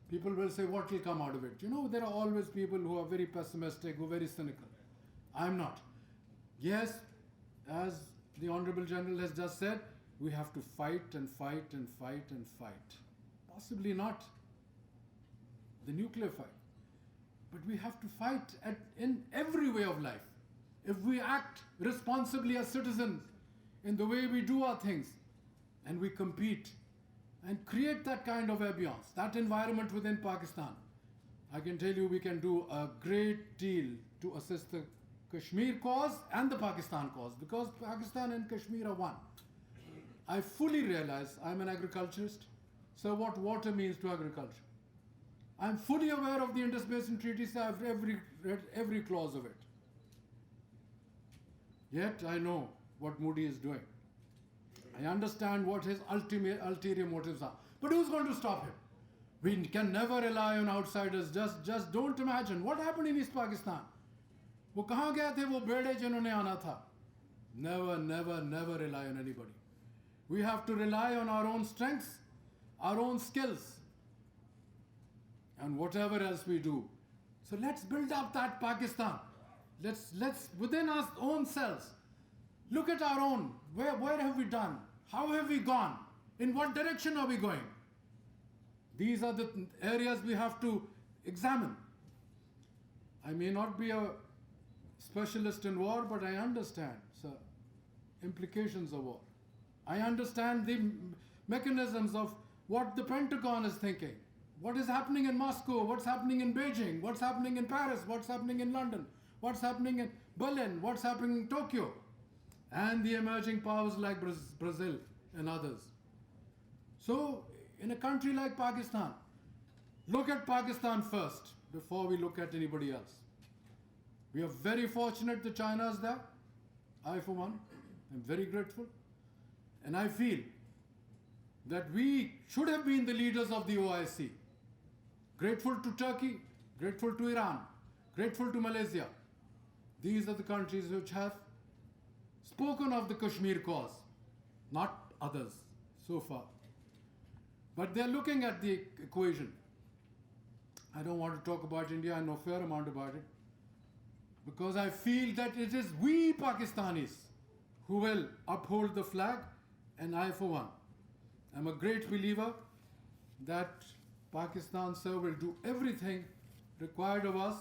Speaker 5: people will say, what will come out of it? You know, there are always people who are very pessimistic, who are very cynical. I'm not. Yes, as the Honorable General has just said, we have to fight and fight and fight and fight. Possibly not the nuclear fight, but we have to fight in every way of life. If we act responsibly as citizens in the way we do our things, and we compete and create that kind of ambience, that environment within Pakistan, I can tell you we can do a great deal to assist the Kashmir cause and the Pakistan cause, because Pakistan and Kashmir are one. I fully realize I'm an agriculturist, so what water means to agriculture. I'm fully aware of the Indus Basin Treaty, so I've read every clause of it. Yet I know what Modi is doing. I understand what his ulterior motives are. But who's going to stop him? We can never rely on outsiders. Just don't imagine. What happened in East Pakistan? वो कहाँ गए थे वो बेड़े जिन्होंने आना था? Never, never, never rely on anybody. We have to rely on our own strengths, our own skills, and whatever else we do. So let's build up that Pakistan. Let's within our own selves, look at our own. Where have we done? How have we gone? In what direction are we going? These are the areas we have to examine. I may not be a specialist in war, but I understand, sir, implications of war. I understand the mechanisms of what the Pentagon is thinking. What is happening in Moscow? What's happening in Beijing? What's happening in Paris? What's happening in London? What's happening in Berlin? What's happening in Tokyo? And the emerging powers like Brazil and others. So, in a country like Pakistan, look at Pakistan first before we look at anybody else. We are very fortunate that China is there. I, for one, am very grateful. And I feel that we should have been the leaders of the OIC. Grateful to Turkey, grateful to Iran, grateful to Malaysia. These are the countries which have spoken of the Kashmir cause, not others so far. But they're looking at the equation. I don't want to talk about India, I know a fair amount about it, because I feel that it is we Pakistanis who will uphold the flag, and I, for one, am a great believer that Pakistan, sir, will do everything required of us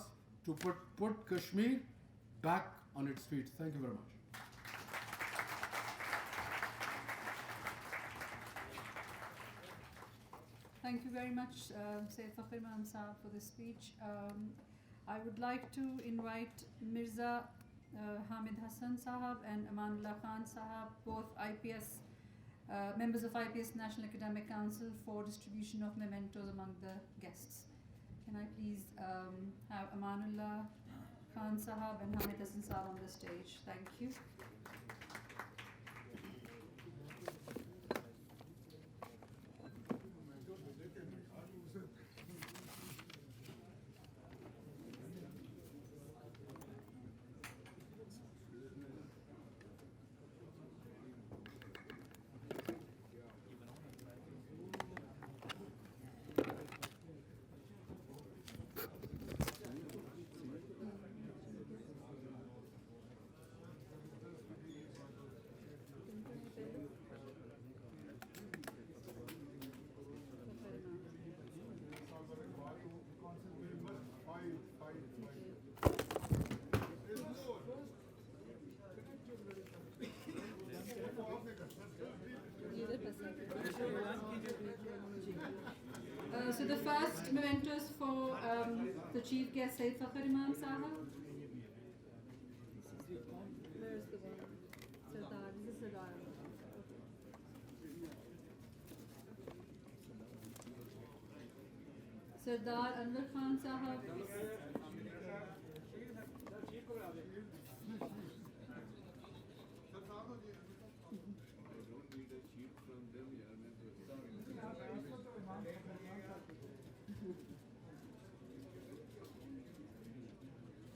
Speaker 5: to put Kashmir back on its feet. Thank you very much.
Speaker 1: Thank you very much, Syed Fakhar Imam Saab, for this speech. I would like to invite Mirza Hamid Hassan Sahab and Amanullah Khan Sahab, both IPS members of IPS National Academic Council, for distribution of mementos among the guests. Can I please have Amanullah Khan Sahab and Hamid Hassan Sahab on the stage? Thank you. So the first mementos for the chief guest, Syed Fakhar Imam Sahab. Where is the one? Sardar. This is Sardar. Sardar Anwar Khan Sahab.